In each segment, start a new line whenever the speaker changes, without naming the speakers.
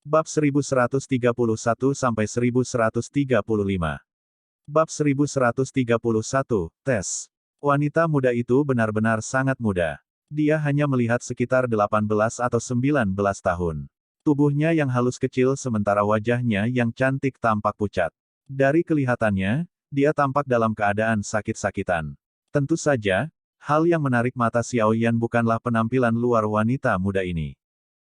Bab 1131-1135. Bab 1131, Tes. Wanita muda itu benar-benar sangat muda. Dia hanya melihat sekitar 18 atau 19 tahun. Tubuhnya yang halus kecil sementara wajahnya yang cantik tampak pucat. Dari kelihatannya, dia tampak dalam keadaan sakit-sakitan. Tentu saja, hal yang menarik mata Xiao Yan bukanlah penampilan luar wanita muda ini.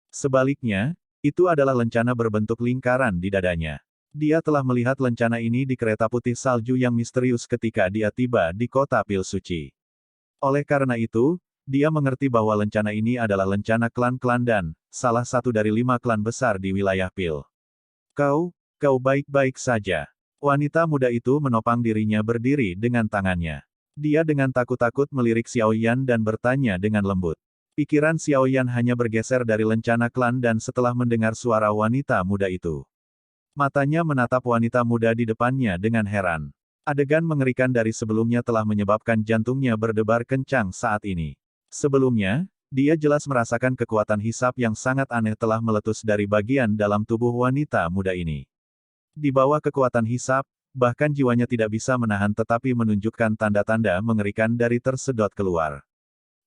Sebaliknya, itu adalah lencana berbentuk lingkaran di dadanya. Dia telah melihat lencana ini di kereta putih salju yang misterius ketika dia tiba di kota Pil Suci. Oleh karena itu, dia mengerti bahwa lencana ini adalah lencana klan-klan dan salah satu dari 5 klan besar di wilayah Pil. Kau baik-baik saja. Wanita muda itu menopang dirinya berdiri dengan tangannya. Dia dengan takut-takut melirik Xiao Yan dan bertanya dengan lembut. Pikiran Xiao Yan hanya bergeser dari lencana klan dan setelah mendengar suara wanita muda itu. Matanya menatap wanita muda di depannya dengan heran. Adegan mengerikan dari sebelumnya telah menyebabkan jantungnya berdebar kencang saat ini. Sebelumnya, dia jelas merasakan kekuatan hisap yang sangat aneh telah meletus dari bagian dalam tubuh wanita muda ini. Di bawah kekuatan hisap, bahkan jiwanya tidak bisa menahan tetapi menunjukkan tanda-tanda mengerikan dari tersedot keluar.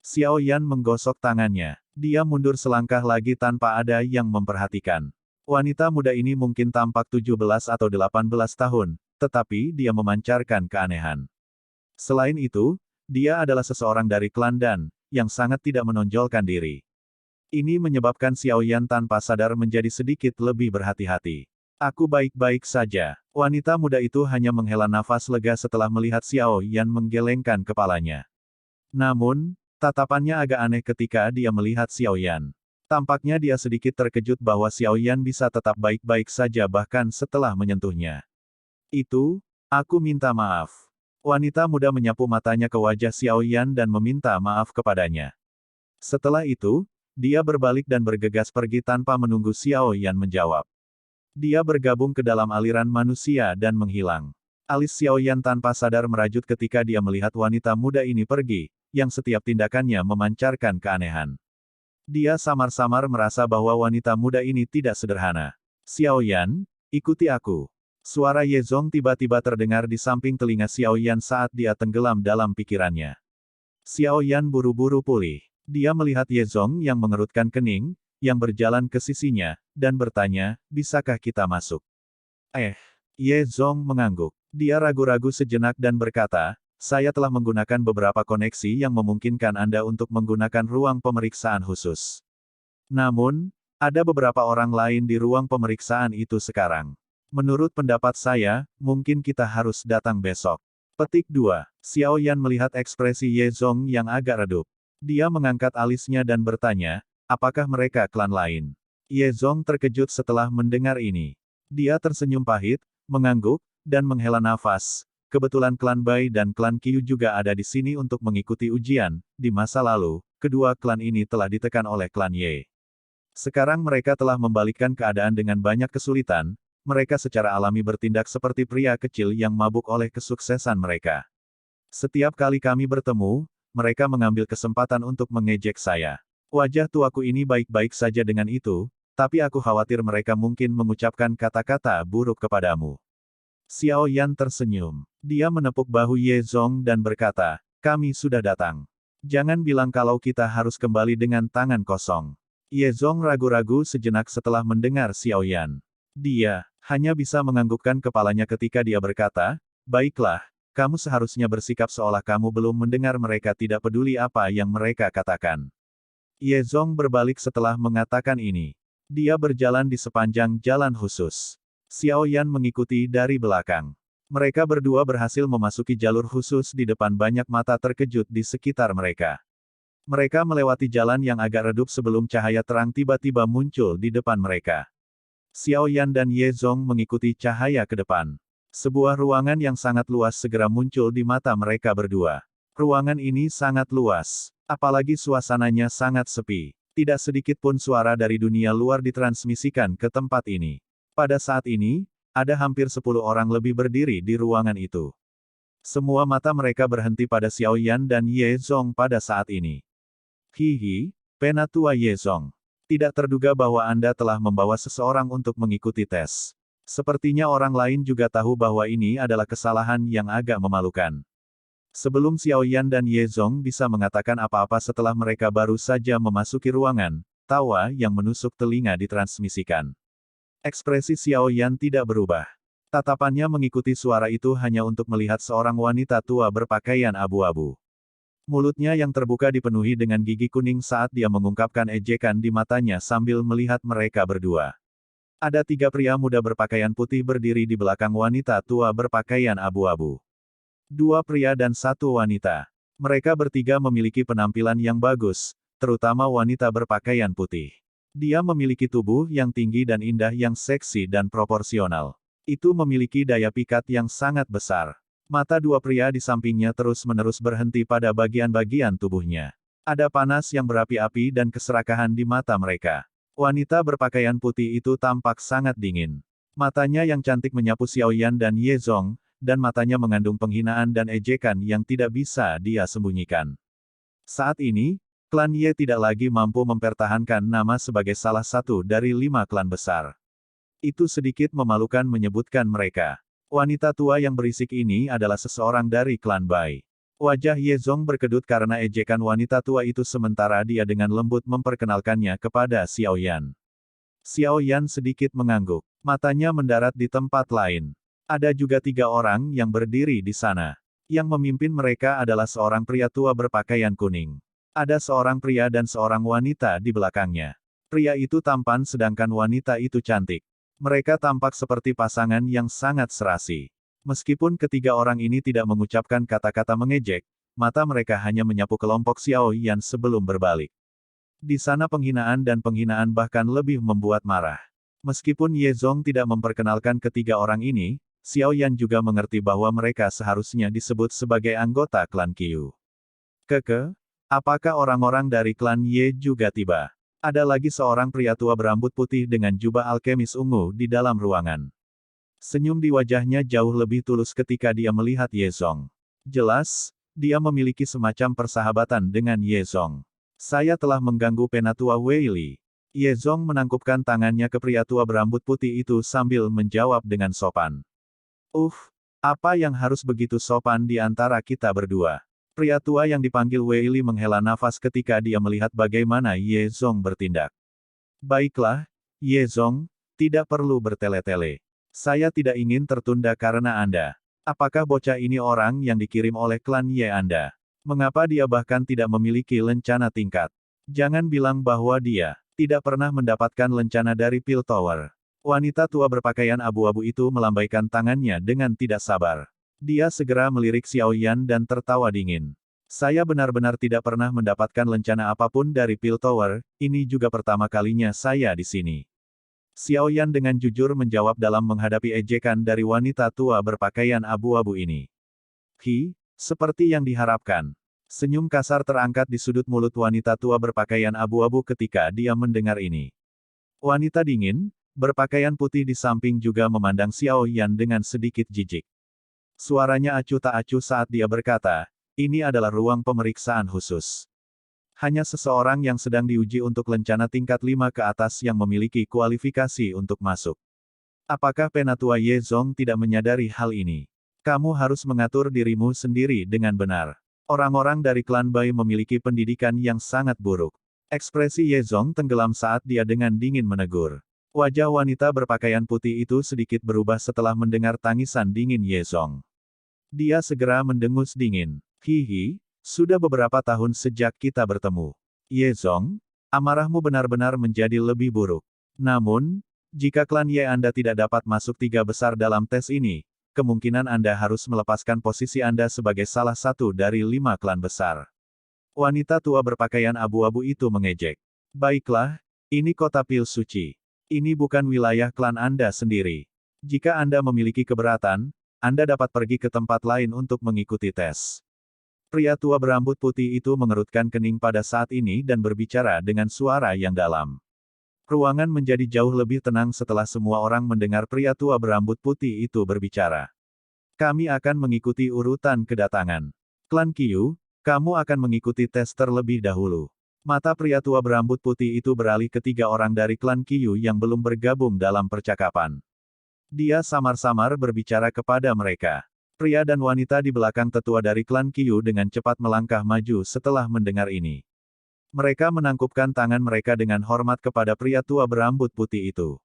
Xiao Yan menggosok tangannya. Dia mundur selangkah lagi tanpa ada yang memperhatikan. Wanita muda ini mungkin tampak 17 atau 18 tahun, tetapi dia memancarkan keanehan. Selain itu, dia adalah seseorang dari klan Dan, yang sangat tidak menonjolkan diri. Ini menyebabkan Xiao Yan tanpa sadar menjadi sedikit lebih berhati-hati. Aku baik-baik saja. Wanita muda itu hanya menghela nafas lega setelah melihat Xiao Yan menggelengkan kepalanya. Namun, tatapannya agak aneh ketika dia melihat Xiao Yan. Tampaknya dia sedikit terkejut bahwa Xiao Yan bisa tetap baik-baik saja bahkan setelah menyentuhnya. Aku minta maaf. Wanita muda menyapu matanya ke wajah Xiao Yan dan meminta maaf kepadanya. Setelah itu, dia berbalik dan bergegas pergi tanpa menunggu Xiao Yan menjawab. Dia bergabung ke dalam aliran manusia dan menghilang. Alis Xiao Yan tanpa sadar merajut ketika dia melihat wanita muda ini pergi, yang setiap tindakannya memancarkan keanehan. Dia samar-samar merasa bahwa wanita muda ini tidak sederhana. Xiao Yan, ikuti aku. Suara Ye Zong tiba-tiba terdengar di samping telinga Xiao Yan saat dia tenggelam dalam pikirannya. Xiao Yan buru-buru pulih. Dia melihat Ye Zong yang mengerutkan kening, yang berjalan ke sisinya, dan bertanya, bisakah kita masuk? Ye Zong mengangguk. Dia ragu-ragu sejenak dan berkata, saya telah menggunakan beberapa koneksi yang memungkinkan Anda untuk menggunakan ruang pemeriksaan khusus. Namun, ada beberapa orang lain di ruang pemeriksaan itu sekarang. Menurut pendapat saya, mungkin kita harus datang besok. Petik 2. Xiao Yan melihat ekspresi Ye Zong yang agak redup. Dia mengangkat alisnya dan bertanya, apakah mereka klan lain? Ye Zong terkejut setelah mendengar ini. Dia tersenyum pahit, mengangguk, dan menghela nafas. Kebetulan klan Bai dan klan Qiu juga ada di sini untuk mengikuti ujian. Di masa lalu, kedua klan ini telah ditekan oleh klan Ye. Sekarang mereka telah membalikkan keadaan dengan banyak kesulitan. Mereka secara alami bertindak seperti pria kecil yang mabuk oleh kesuksesan mereka. Setiap kali kami bertemu, mereka mengambil kesempatan untuk mengejek saya. Wajah tuaku ini baik-baik saja dengan itu, tapi aku khawatir mereka mungkin mengucapkan kata-kata buruk kepadamu. Xiao Yan tersenyum. Dia menepuk bahu Ye Zong dan berkata, kami sudah datang. Jangan bilang kalau kita harus kembali dengan tangan kosong. Ye Zong ragu-ragu sejenak setelah mendengar Xiao Yan. Dia hanya bisa menganggukkan kepalanya ketika dia berkata, baiklah, kamu seharusnya bersikap seolah kamu belum mendengar mereka tidak peduli apa yang mereka katakan. Ye Zong berbalik setelah mengatakan ini. Dia berjalan di sepanjang jalan khusus. Xiao Yan mengikuti dari belakang. Mereka berdua berhasil memasuki jalur khusus di depan banyak mata terkejut di sekitar mereka. Mereka melewati jalan yang agak redup sebelum cahaya terang tiba-tiba muncul di depan mereka. Xiao Yan dan Ye Zong mengikuti cahaya ke depan. Sebuah ruangan yang sangat luas segera muncul di mata mereka berdua. Ruangan ini sangat luas. Apalagi suasananya sangat sepi. Tidak sedikit pun suara dari dunia luar ditransmisikan ke tempat ini. Pada saat ini, ada hampir 10 orang lebih berdiri di ruangan itu. Semua mata mereka berhenti pada Xiao Yan dan Ye Zong pada saat ini. Hihi, penatua Ye Zong. Tidak terduga bahwa Anda telah membawa seseorang untuk mengikuti tes. Sepertinya orang lain juga tahu bahwa ini adalah kesalahan yang agak memalukan. Sebelum Xiao Yan dan Ye Zong bisa mengatakan apa-apa setelah mereka baru saja memasuki ruangan, tawa yang menusuk telinga ditransmisikan. Ekspresi Xiao Yan tidak berubah. Tatapannya mengikuti suara itu hanya untuk melihat seorang wanita tua berpakaian abu-abu. Mulutnya yang terbuka dipenuhi dengan gigi kuning saat dia mengungkapkan ejekan di matanya sambil melihat mereka berdua. Ada 3 pria muda berpakaian putih berdiri di belakang wanita tua berpakaian abu-abu. 2 pria dan 1 wanita. Mereka bertiga memiliki penampilan yang bagus, terutama wanita berpakaian putih. Dia memiliki tubuh yang tinggi dan indah yang seksi dan proporsional. Itu memiliki daya pikat yang sangat besar. Mata 2 pria di sampingnya terus-menerus berhenti pada bagian-bagian tubuhnya. Ada panas yang berapi-api dan keserakahan di mata mereka. Wanita berpakaian putih itu tampak sangat dingin. Matanya yang cantik menyapu Xiao Yan dan Ye Zong, dan matanya mengandung penghinaan dan ejekan yang tidak bisa dia sembunyikan. Saat ini, klan Ye tidak lagi mampu mempertahankan nama sebagai salah satu dari 5 klan besar. Itu sedikit memalukan menyebutkan mereka. Wanita tua yang berisik ini adalah seseorang dari klan Bai. Wajah Ye Zong berkedut karena ejekan wanita tua itu sementara dia dengan lembut memperkenalkannya kepada Xiao Yan. Xiao Yan sedikit mengangguk. Matanya mendarat di tempat lain. Ada juga 3 orang yang berdiri di sana. Yang memimpin mereka adalah seorang pria tua berpakaian kuning. Ada seorang pria dan seorang wanita di belakangnya. Pria itu tampan sedangkan wanita itu cantik. Mereka tampak seperti pasangan yang sangat serasi. Meskipun ketiga orang ini tidak mengucapkan kata-kata mengejek, mata mereka hanya menyapu kelompok Xiao Yan sebelum berbalik. Di sana penghinaan dan penghinaan bahkan lebih membuat marah. Meskipun Ye Zong tidak memperkenalkan ketiga orang ini, Xiao Yan juga mengerti bahwa mereka seharusnya disebut sebagai anggota klan Qiu. Apakah orang-orang dari klan Ye juga tiba? Ada lagi seorang pria tua berambut putih dengan jubah alkemis ungu di dalam ruangan. Senyum di wajahnya jauh lebih tulus ketika dia melihat Ye Zong. Jelas, dia memiliki semacam persahabatan dengan Ye Zong. Saya telah mengganggu penatua Wei Li. Ye Zong menangkupkan tangannya ke pria tua berambut putih itu sambil menjawab dengan sopan. Apa yang harus begitu sopan di antara kita berdua? Pria tua yang dipanggil Wei Li menghela nafas ketika dia melihat bagaimana Ye Zong bertindak. Baiklah, Ye Zong, tidak perlu bertele-tele. Saya tidak ingin tertunda karena Anda. Apakah bocah ini orang yang dikirim oleh klan Ye Anda? Mengapa dia bahkan tidak memiliki lencana tingkat? Jangan bilang bahwa dia tidak pernah mendapatkan lencana dari Pil Tower. Wanita tua berpakaian abu-abu itu melambaikan tangannya dengan tidak sabar. Dia segera melirik Xiao Yan dan tertawa dingin. Saya benar-benar tidak pernah mendapatkan lencana apapun dari Pil Tower, ini juga pertama kalinya saya di sini. Xiao Yan dengan jujur menjawab dalam menghadapi ejekan dari wanita tua berpakaian abu-abu ini. Seperti yang diharapkan. Senyum kasar terangkat di sudut mulut wanita tua berpakaian abu-abu ketika dia mendengar ini. Wanita dingin, berpakaian putih di samping juga memandang Xiao Yan dengan sedikit jijik. Suaranya acuh tak acuh saat dia berkata, ini adalah ruang pemeriksaan khusus. Hanya seseorang yang sedang diuji untuk lencana tingkat 5 ke atas yang memiliki kualifikasi untuk masuk. Apakah penatua Ye Zong tidak menyadari hal ini? Kamu harus mengatur dirimu sendiri dengan benar. Orang-orang dari klan Bai memiliki pendidikan yang sangat buruk. Ekspresi Ye Zong tenggelam saat dia dengan dingin menegur. Wajah wanita berpakaian putih itu sedikit berubah setelah mendengar tangisan dingin Ye Zong. Dia segera mendengus dingin. Sudah beberapa tahun sejak kita bertemu. Ye Zong, amarahmu benar-benar menjadi lebih buruk. Namun, jika klan Ye Anda tidak dapat masuk 3 besar dalam tes ini, kemungkinan Anda harus melepaskan posisi Anda sebagai salah satu dari 5 klan besar. Wanita tua berpakaian abu-abu itu mengejek. Baiklah, ini kota Pil Suci. Ini bukan wilayah klan Anda sendiri. Jika Anda memiliki keberatan, Anda dapat pergi ke tempat lain untuk mengikuti tes. Pria tua berambut putih itu mengerutkan kening pada saat ini dan berbicara dengan suara yang dalam. Ruangan menjadi jauh lebih tenang setelah semua orang mendengar pria tua berambut putih itu berbicara. Kami akan mengikuti urutan kedatangan. Klan Qiu, kamu akan mengikuti tes terlebih dahulu. Mata pria tua berambut putih itu beralih ke 3 orang dari klan Qiyu yang belum bergabung dalam percakapan. Dia samar-samar berbicara kepada mereka. Pria dan wanita di belakang tetua dari klan Qiyu dengan cepat melangkah maju setelah mendengar ini. Mereka menangkupkan tangan mereka dengan hormat kepada pria tua berambut putih itu.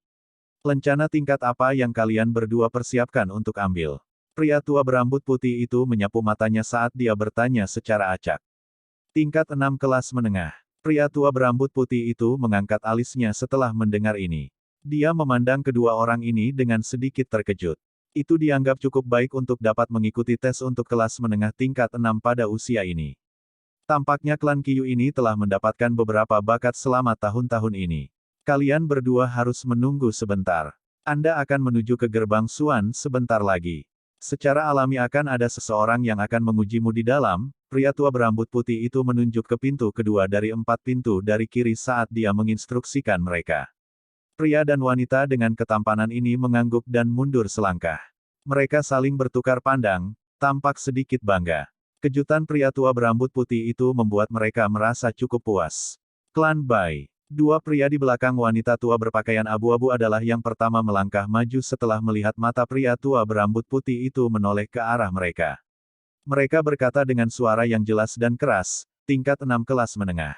Lencana tingkat apa yang kalian berdua persiapkan untuk ambil? Pria tua berambut putih itu menyapu matanya saat dia bertanya secara acak. Tingkat 6 kelas menengah. Pria tua berambut putih itu mengangkat alisnya setelah mendengar ini. Dia memandang kedua orang ini dengan sedikit terkejut. Itu dianggap cukup baik untuk dapat mengikuti tes untuk kelas menengah tingkat 6 pada usia ini. Tampaknya klan Qiyu ini telah mendapatkan beberapa bakat selama tahun-tahun ini. Kalian berdua harus menunggu sebentar. Anda akan menuju ke gerbang Xuan sebentar lagi. Secara alami akan ada seseorang yang akan mengujimu di dalam. Pria tua berambut putih itu menunjuk ke pintu kedua dari 4 pintu dari kiri saat dia menginstruksikan mereka. Pria dan wanita dengan ketampanan ini mengangguk dan mundur selangkah. Mereka saling bertukar pandang, tampak sedikit bangga. Kejutan pria tua berambut putih itu membuat mereka merasa cukup puas. Klan Bai. 2 pria di belakang wanita tua berpakaian abu-abu adalah yang pertama melangkah maju setelah melihat mata pria tua berambut putih itu menoleh ke arah mereka. Mereka berkata dengan suara yang jelas dan keras, tingkat 6 kelas menengah.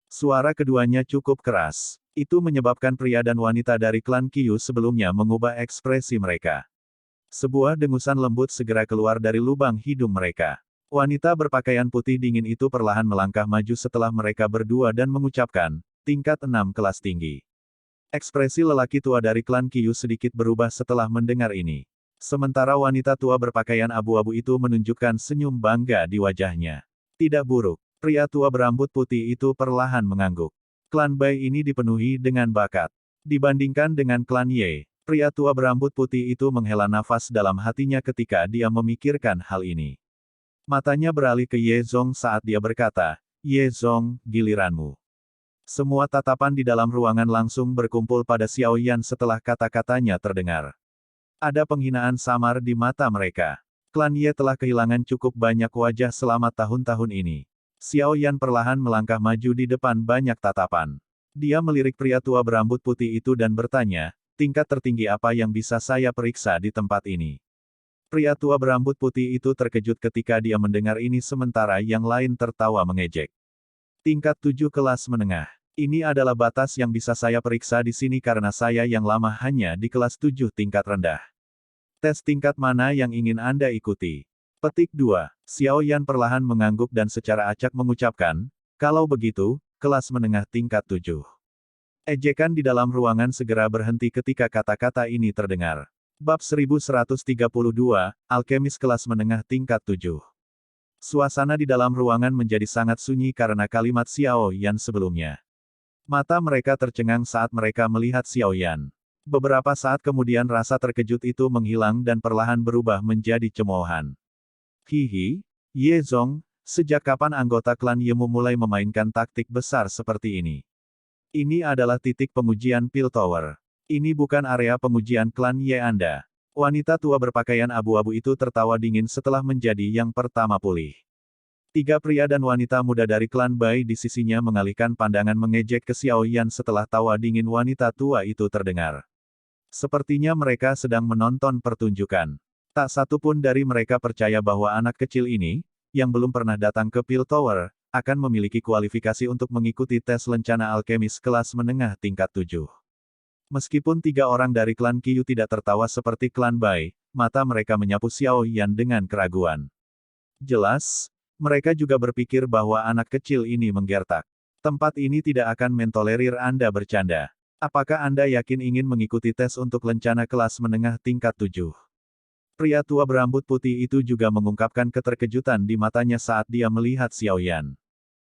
Suara keduanya cukup keras. Itu menyebabkan pria dan wanita dari klan Qiyu sebelumnya mengubah ekspresi mereka. Sebuah dengusan lembut segera keluar dari lubang hidung mereka. Wanita berpakaian putih dingin itu perlahan melangkah maju setelah mereka berdua dan mengucapkan, tingkat 6 kelas tinggi. Ekspresi lelaki tua dari klan Qiyu sedikit berubah setelah mendengar ini. Sementara wanita tua berpakaian abu-abu itu menunjukkan senyum bangga di wajahnya. Tidak buruk. Pria tua berambut putih itu perlahan mengangguk. Klan Bai ini dipenuhi dengan bakat. Dibandingkan dengan klan Ye, pria tua berambut putih itu menghela nafas dalam hatinya ketika dia memikirkan hal ini. Matanya beralih ke Ye Zong saat dia berkata, Ye Zong, giliranmu. Semua tatapan di dalam ruangan langsung berkumpul pada Xiao Yan setelah kata-katanya terdengar. Ada penghinaan samar di mata mereka. Klan Ye telah kehilangan cukup banyak wajah selama tahun-tahun ini. Xiao Yan perlahan melangkah maju di depan banyak tatapan. Dia melirik pria tua berambut putih itu dan bertanya, tingkat tertinggi apa yang bisa saya periksa di tempat ini? Pria tua berambut putih itu terkejut ketika dia mendengar ini sementara yang lain tertawa mengejek. Tingkat 7 kelas menengah. Ini adalah batas yang bisa saya periksa di sini karena saya yang lama hanya di kelas 7 tingkat rendah. Tes tingkat mana yang ingin Anda ikuti? Petik 2. Xiao Yan perlahan mengangguk dan secara acak mengucapkan, kalau begitu, kelas menengah tingkat 7. Ejekan di dalam ruangan segera berhenti ketika kata-kata ini terdengar. Bab 1132, Alkemis kelas menengah tingkat 7. Suasana di dalam ruangan menjadi sangat sunyi karena kalimat Xiao Yan sebelumnya. Mata mereka tercengang saat mereka melihat Xiao Yan. Beberapa saat kemudian rasa terkejut itu menghilang dan perlahan berubah menjadi cemoohan. Hihi, Ye Zong, sejak kapan anggota klan Yemu mulai memainkan taktik besar seperti ini? Ini adalah titik pengujian Pil Tower. Ini bukan area pengujian klan Ye Anda. Wanita tua berpakaian abu-abu itu tertawa dingin setelah menjadi yang pertama pulih. 3 pria dan wanita muda dari klan Bai di sisinya mengalihkan pandangan mengejek ke Xiao Yan setelah tawa dingin wanita tua itu terdengar. Sepertinya mereka sedang menonton pertunjukan. Tak satu pun dari mereka percaya bahwa anak kecil ini, yang belum pernah datang ke Pil Tower, akan memiliki kualifikasi untuk mengikuti tes lencana alkemis kelas menengah tingkat 7. Meskipun 3 orang dari klan Qiyu tidak tertawa seperti klan Bai, mata mereka menyapu Xiao Yan dengan keraguan. Jelas, mereka juga berpikir bahwa anak kecil ini menggertak. Tempat ini tidak akan mentolerir Anda bercanda. Apakah Anda yakin ingin mengikuti tes untuk lencana kelas menengah tingkat 7? Pria tua berambut putih itu juga mengungkapkan keterkejutan di matanya saat dia melihat Xiao Yan.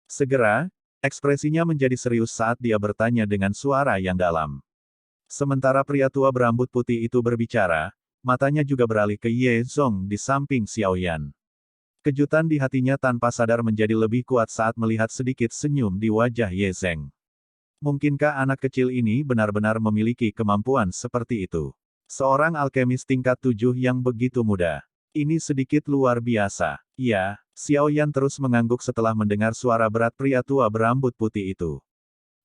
Segera, ekspresinya menjadi serius saat dia bertanya dengan suara yang dalam. Sementara pria tua berambut putih itu berbicara, matanya juga beralih ke Ye Zong di samping Xiao Yan. Kejutan di hatinya tanpa sadar menjadi lebih kuat saat melihat sedikit senyum di wajah Ye Zeng. Mungkinkah anak kecil ini benar-benar memiliki kemampuan seperti itu? Seorang alkemis tingkat 7 yang begitu muda. Ini sedikit luar biasa. Ya, Xiao Yan terus mengangguk setelah mendengar suara berat pria tua berambut putih itu.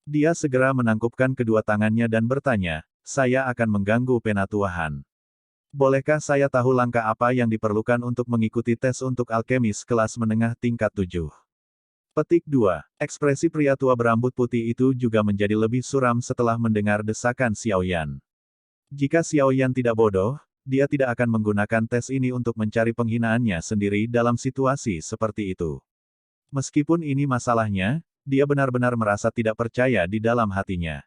Dia segera menangkupkan kedua tangannya dan bertanya, saya akan mengganggu penatuahan. Bolehkah saya tahu langkah apa yang diperlukan untuk mengikuti tes untuk alkemis kelas menengah tingkat 7? Petik 2. Ekspresi pria tua berambut putih itu juga menjadi lebih suram setelah mendengar desakan Xiao Yan. Jika Xiao Yan tidak bodoh, dia tidak akan menggunakan tes ini untuk mencari penghinaannya sendiri dalam situasi seperti itu. Meskipun ini masalahnya, dia benar-benar merasa tidak percaya di dalam hatinya.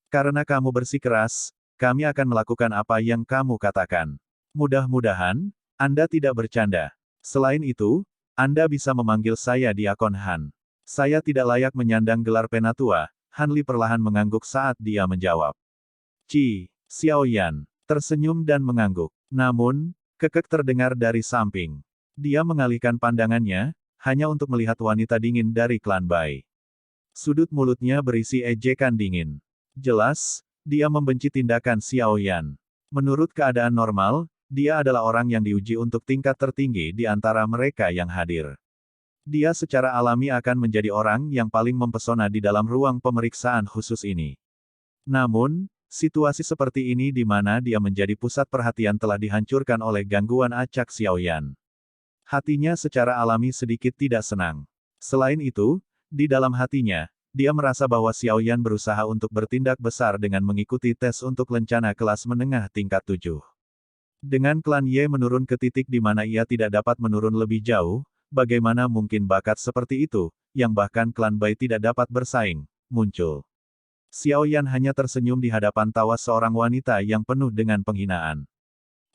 Karena kamu bersikeras, kami akan melakukan apa yang kamu katakan. Mudah-mudahan, Anda tidak bercanda. Selain itu, Anda bisa memanggil saya Diakon Han. Saya tidak layak menyandang gelar penatua, Han Li perlahan mengangguk saat dia menjawab. Xiao Yan tersenyum dan mengangguk. Namun, kekek terdengar dari samping. Dia mengalihkan pandangannya, hanya untuk melihat wanita dingin dari klan Bai. Sudut mulutnya berisi ejekan dingin. Jelas, dia membenci tindakan Xiao Yan. Menurut keadaan normal, dia adalah orang yang diuji untuk tingkat tertinggi di antara mereka yang hadir. Dia secara alami akan menjadi orang yang paling mempesona di dalam ruang pemeriksaan khusus ini. Namun, situasi seperti ini di mana dia menjadi pusat perhatian telah dihancurkan oleh gangguan acak Xiao Yan. Hatinya secara alami sedikit tidak senang. Selain itu, di dalam hatinya, dia merasa bahwa Xiao Yan berusaha untuk bertindak besar dengan mengikuti tes untuk lencana kelas menengah tingkat 7. Dengan klan Ye menurun ke titik di mana ia tidak dapat menurun lebih jauh, bagaimana mungkin bakat seperti itu, yang bahkan klan Bai tidak dapat bersaing, muncul. Xiao Yan hanya tersenyum di hadapan tawa seorang wanita yang penuh dengan penghinaan.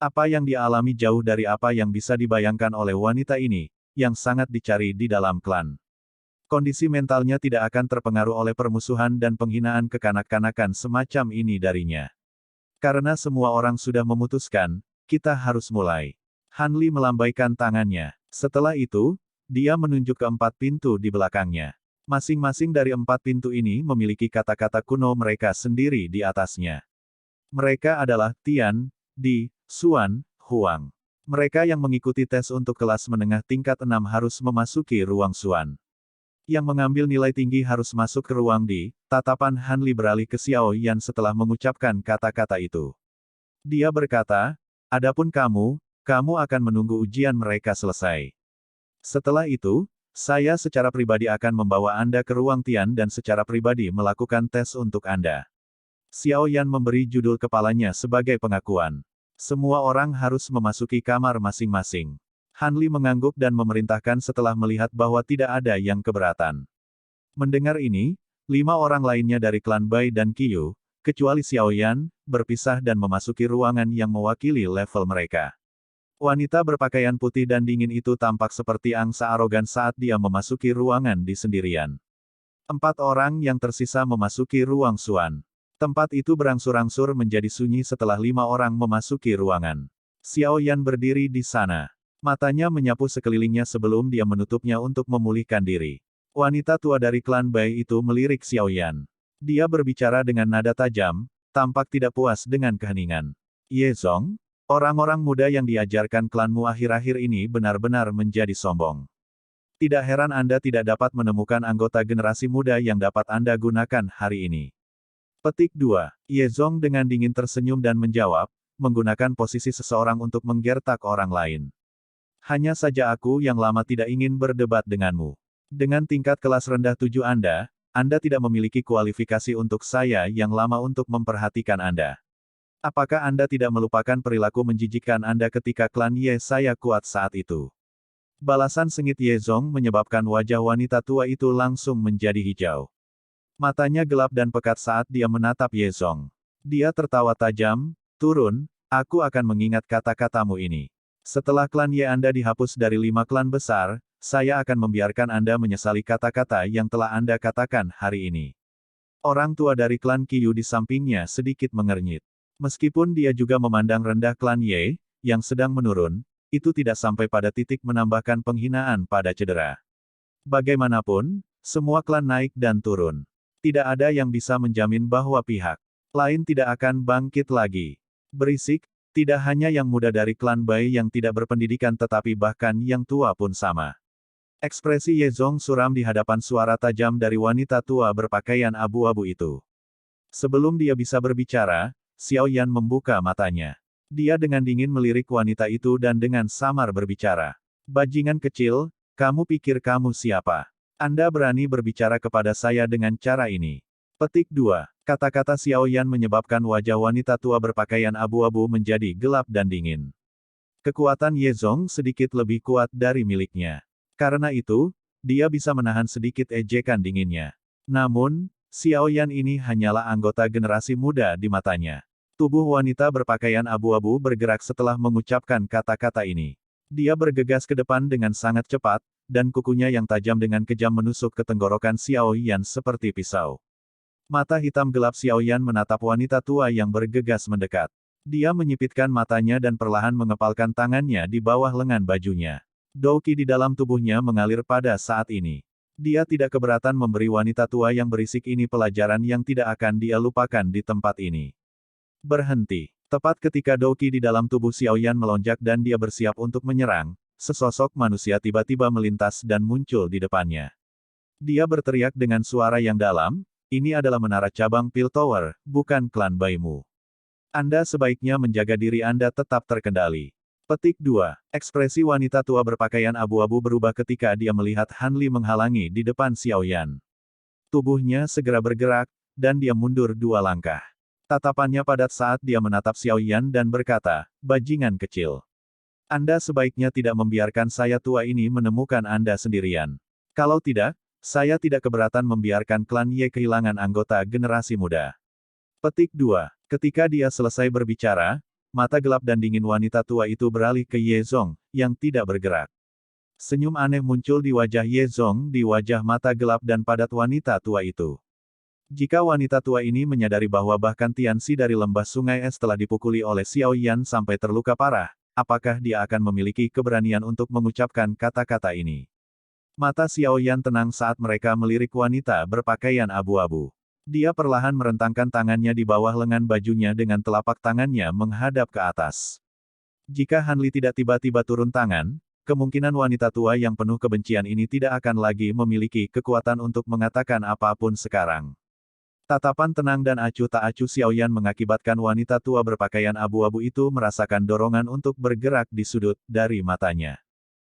Apa yang dia alami jauh dari apa yang bisa dibayangkan oleh wanita ini, yang sangat dicari di dalam klan. Kondisi mentalnya tidak akan terpengaruh oleh permusuhan dan penghinaan kekanak-kanakan semacam ini darinya. Karena semua orang sudah memutuskan, kita harus mulai. Han Li melambaikan tangannya. Setelah itu, dia menunjuk ke 4 pintu di belakangnya. Masing-masing dari 4 pintu ini memiliki kata-kata kuno mereka sendiri di atasnya. Mereka adalah Tian, Di, Xuan, Huang. Mereka yang mengikuti tes untuk kelas menengah tingkat 6 harus memasuki ruang Xuan. Yang mengambil nilai tinggi harus masuk ke ruang Di. Tatapan Han Li beralih ke Xiao Yan setelah mengucapkan kata-kata itu. Dia berkata, adapun kamu akan menunggu ujian mereka selesai. Setelah itu, saya secara pribadi akan membawa Anda ke ruang Tian dan secara pribadi melakukan tes untuk Anda. Xiao Yan memberi judul kepalanya sebagai pengakuan. Semua orang harus memasuki kamar masing-masing. Han Li mengangguk dan memerintahkan setelah melihat bahwa tidak ada yang keberatan. Mendengar ini, 5 orang lainnya dari klan Bai dan Qiyu, kecuali Xiao Yan, berpisah dan memasuki ruangan yang mewakili level mereka. Wanita berpakaian putih dan dingin itu tampak seperti angsa arogan saat dia memasuki ruangan di sendirian. 4 orang yang tersisa memasuki ruang Xuan. Tempat itu berangsur-angsur menjadi sunyi setelah 5 orang memasuki ruangan. Xiao Yan berdiri di sana. Matanya menyapu sekelilingnya sebelum dia menutupnya untuk memulihkan diri. Wanita tua dari klan Bai itu melirik Xiao Yan. Dia berbicara dengan nada tajam, tampak tidak puas dengan keheningan. Ye Zong? Orang-orang muda yang diajarkan klanmu akhir-akhir ini benar-benar menjadi sombong. Tidak heran Anda tidak dapat menemukan anggota generasi muda yang dapat Anda gunakan hari ini. Petik 2. Ye Zong dengan dingin tersenyum dan menjawab, menggunakan posisi seseorang untuk menggertak orang lain. Hanya saja aku yang lama tidak ingin berdebat denganmu. Dengan tingkat kelas rendah 7 Anda tidak memiliki kualifikasi untuk saya yang lama untuk memperhatikan Anda. Apakah Anda tidak melupakan perilaku menjijikkan Anda ketika klan Ye saya kuat saat itu? Balasan sengit Ye Zong menyebabkan wajah wanita tua itu langsung menjadi hijau. Matanya gelap dan pekat saat dia menatap Ye Zong. Dia tertawa tajam, turun, aku akan mengingat kata-katamu ini. Setelah klan Ye Anda dihapus dari 5 klan besar, saya akan membiarkan Anda menyesali kata-kata yang telah Anda katakan hari ini. Orang tua dari klan Qiyu di sampingnya sedikit mengernyit. Meskipun dia juga memandang rendah klan Ye, yang sedang menurun, itu tidak sampai pada titik menambahkan penghinaan pada cedera. Bagaimanapun, semua klan naik dan turun. Tidak ada yang bisa menjamin bahwa pihak lain tidak akan bangkit lagi. Berisik, tidak hanya yang muda dari klan Bai yang tidak berpendidikan tetapi bahkan yang tua pun sama. Ekspresi Ye Zong suram di hadapan suara tajam dari wanita tua berpakaian abu-abu itu. Sebelum dia bisa berbicara, Xiao Yan membuka matanya. Dia dengan dingin melirik wanita itu dan dengan samar berbicara. Bajingan kecil, kamu pikir kamu siapa? Anda berani berbicara kepada saya dengan cara ini. Petik 2. Kata-kata Xiao Yan menyebabkan wajah wanita tua berpakaian abu-abu menjadi gelap dan dingin. Kekuatan Ye Zong sedikit lebih kuat dari miliknya. Karena itu, dia bisa menahan sedikit ejekan dinginnya. Namun, Xiao Yan ini hanyalah anggota generasi muda di matanya. Tubuh wanita berpakaian abu-abu bergerak setelah mengucapkan kata-kata ini. Dia bergegas ke depan dengan sangat cepat, dan kukunya yang tajam dengan kejam menusuk ke tenggorokan Xiao Yan seperti pisau. Mata hitam gelap Xiao Yan menatap wanita tua yang bergegas mendekat. Dia menyipitkan matanya dan perlahan mengepalkan tangannya di bawah lengan bajunya. Douqi di dalam tubuhnya mengalir pada saat ini. Dia tidak keberatan memberi wanita tua yang berisik ini pelajaran yang tidak akan dia lupakan di tempat ini. Berhenti. Tepat ketika Douqi di dalam tubuh Xiao Yan melonjak dan dia bersiap untuk menyerang, sesosok manusia tiba-tiba melintas dan muncul di depannya. Dia berteriak dengan suara yang dalam, ini adalah menara cabang Pil Tower, bukan klan Baimu. Anda sebaiknya menjaga diri Anda tetap terkendali. Petik 2. Ekspresi wanita tua berpakaian abu-abu berubah ketika dia melihat Han Li menghalangi di depan Xiao Yan. Tubuhnya segera bergerak, dan dia mundur 2 langkah. Tatapannya padat saat dia menatap Xiao Yan dan berkata, bajingan kecil. Anda sebaiknya tidak membiarkan saya tua ini menemukan Anda sendirian. Kalau tidak, saya tidak keberatan membiarkan klan Ye kehilangan anggota generasi muda. Petik 2. Ketika dia selesai berbicara, mata gelap dan dingin wanita tua itu beralih ke Ye Zong, yang tidak bergerak. Senyum aneh muncul di wajah Ye Zong di wajah mata gelap dan padat wanita tua itu. Jika wanita tua ini menyadari bahwa bahkan Tianxi dari lembah sungai es telah dipukuli oleh Xiao Yan sampai terluka parah, apakah dia akan memiliki keberanian untuk mengucapkan kata-kata ini? Mata Xiao Yan tenang saat mereka melirik wanita berpakaian abu-abu. Dia perlahan merentangkan tangannya di bawah lengan bajunya dengan telapak tangannya menghadap ke atas. Jika Han Li tidak tiba-tiba turun tangan, kemungkinan wanita tua yang penuh kebencian ini tidak akan lagi memiliki kekuatan untuk mengatakan apapun sekarang. Tatapan tenang dan acuh tak acuh Xiao Yan mengakibatkan wanita tua berpakaian abu-abu itu merasakan dorongan untuk bergerak di sudut dari matanya.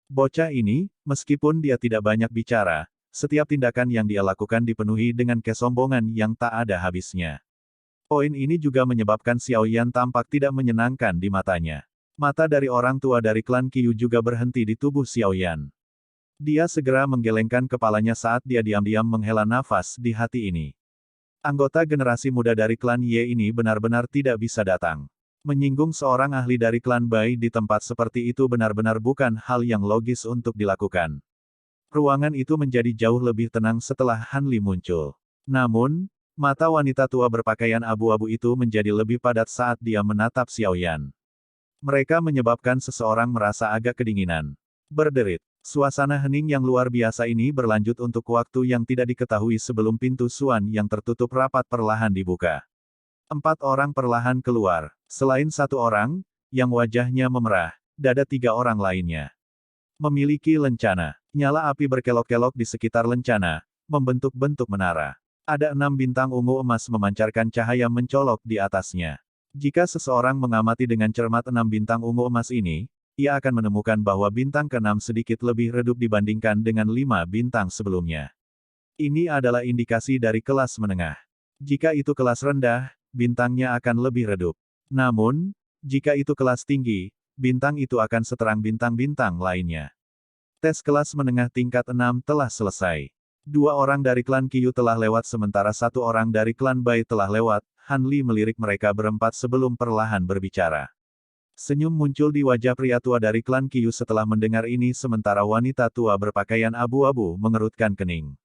Bocah ini, meskipun dia tidak banyak bicara, setiap tindakan yang dia lakukan dipenuhi dengan kesombongan yang tak ada habisnya. Poin ini juga menyebabkan Xiao Yan tampak tidak menyenangkan di matanya. Mata dari orang tua dari klan Qiyu juga berhenti di tubuh Xiao Yan. Dia segera menggelengkan kepalanya saat dia diam-diam menghela nafas di hati ini. Anggota generasi muda dari klan Ye ini benar-benar tidak bisa datang. Menyinggung seorang ahli dari klan Bai di tempat seperti itu benar-benar bukan hal yang logis untuk dilakukan. Ruangan itu menjadi jauh lebih tenang setelah Han Li muncul. Namun, mata wanita tua berpakaian abu-abu itu menjadi lebih padat saat dia menatap Xiao Yan. Mereka menyebabkan seseorang merasa agak kedinginan. Berderit. Suasana hening yang luar biasa ini berlanjut untuk waktu yang tidak diketahui sebelum pintu Suan yang tertutup rapat perlahan dibuka. 4 orang perlahan keluar. Selain 1 orang, yang wajahnya memerah, dada 3 orang lainnya memiliki lencana. Nyala api berkelok-kelok di sekitar lencana, membentuk-bentuk menara. Ada 6 bintang ungu emas memancarkan cahaya mencolok di atasnya. Jika seseorang mengamati dengan cermat 6 bintang ungu emas ini, ia akan menemukan bahwa bintang ke-6 sedikit lebih redup dibandingkan dengan 5 bintang sebelumnya. Ini adalah indikasi dari kelas menengah. Jika itu kelas rendah, bintangnya akan lebih redup. Namun, jika itu kelas tinggi, bintang itu akan seterang bintang-bintang lainnya. Tes kelas menengah tingkat 6 telah selesai. 2 orang dari klan Qiyu telah lewat sementara 1 orang dari klan Bai telah lewat. Han Li melirik mereka berempat sebelum perlahan berbicara. Senyum muncul di wajah pria tua dari klan Qiyu setelah mendengar ini sementara wanita tua berpakaian abu-abu mengerutkan kening.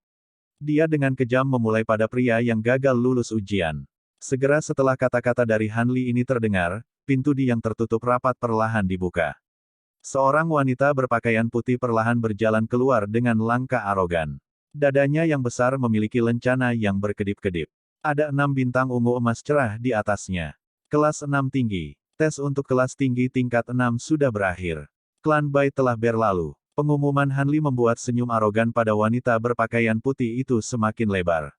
Dia dengan kejam memulai pada pria yang gagal lulus ujian. Segera setelah kata-kata dari Han Li ini terdengar, pintu di yang tertutup rapat perlahan dibuka. Seorang wanita berpakaian putih perlahan berjalan keluar dengan langkah arogan. Dadanya yang besar memiliki lencana yang berkedip-kedip. Ada 6 bintang ungu emas cerah di atasnya. Kelas 6 tinggi. Tes untuk kelas tinggi tingkat 6 sudah berakhir. Klan Bai telah berlalu. Pengumuman Hanli membuat senyum arogan pada wanita berpakaian putih itu semakin lebar.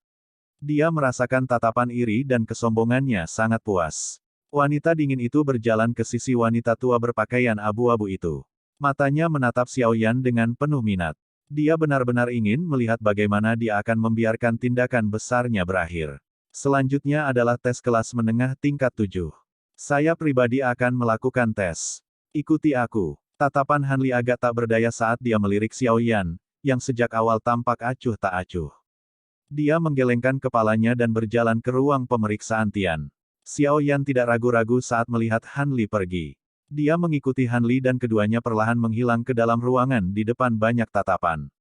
Dia merasakan tatapan iri dan kesombongannya sangat puas. Wanita dingin itu berjalan ke sisi wanita tua berpakaian abu-abu itu. Matanya menatap Xiao Yan dengan penuh minat. Dia benar-benar ingin melihat bagaimana dia akan membiarkan tindakan besarnya berakhir. Selanjutnya adalah tes kelas menengah tingkat 7. Saya pribadi akan melakukan tes. Ikuti aku. Tatapan Hanli agak tak berdaya saat dia melirik Xiao Yan, yang sejak awal tampak acuh tak acuh. Dia menggelengkan kepalanya dan berjalan ke ruang pemeriksaan Tian. Xiao Yan tidak ragu-ragu saat melihat Hanli pergi. Dia mengikuti Hanli dan keduanya perlahan menghilang ke dalam ruangan di depan banyak tatapan.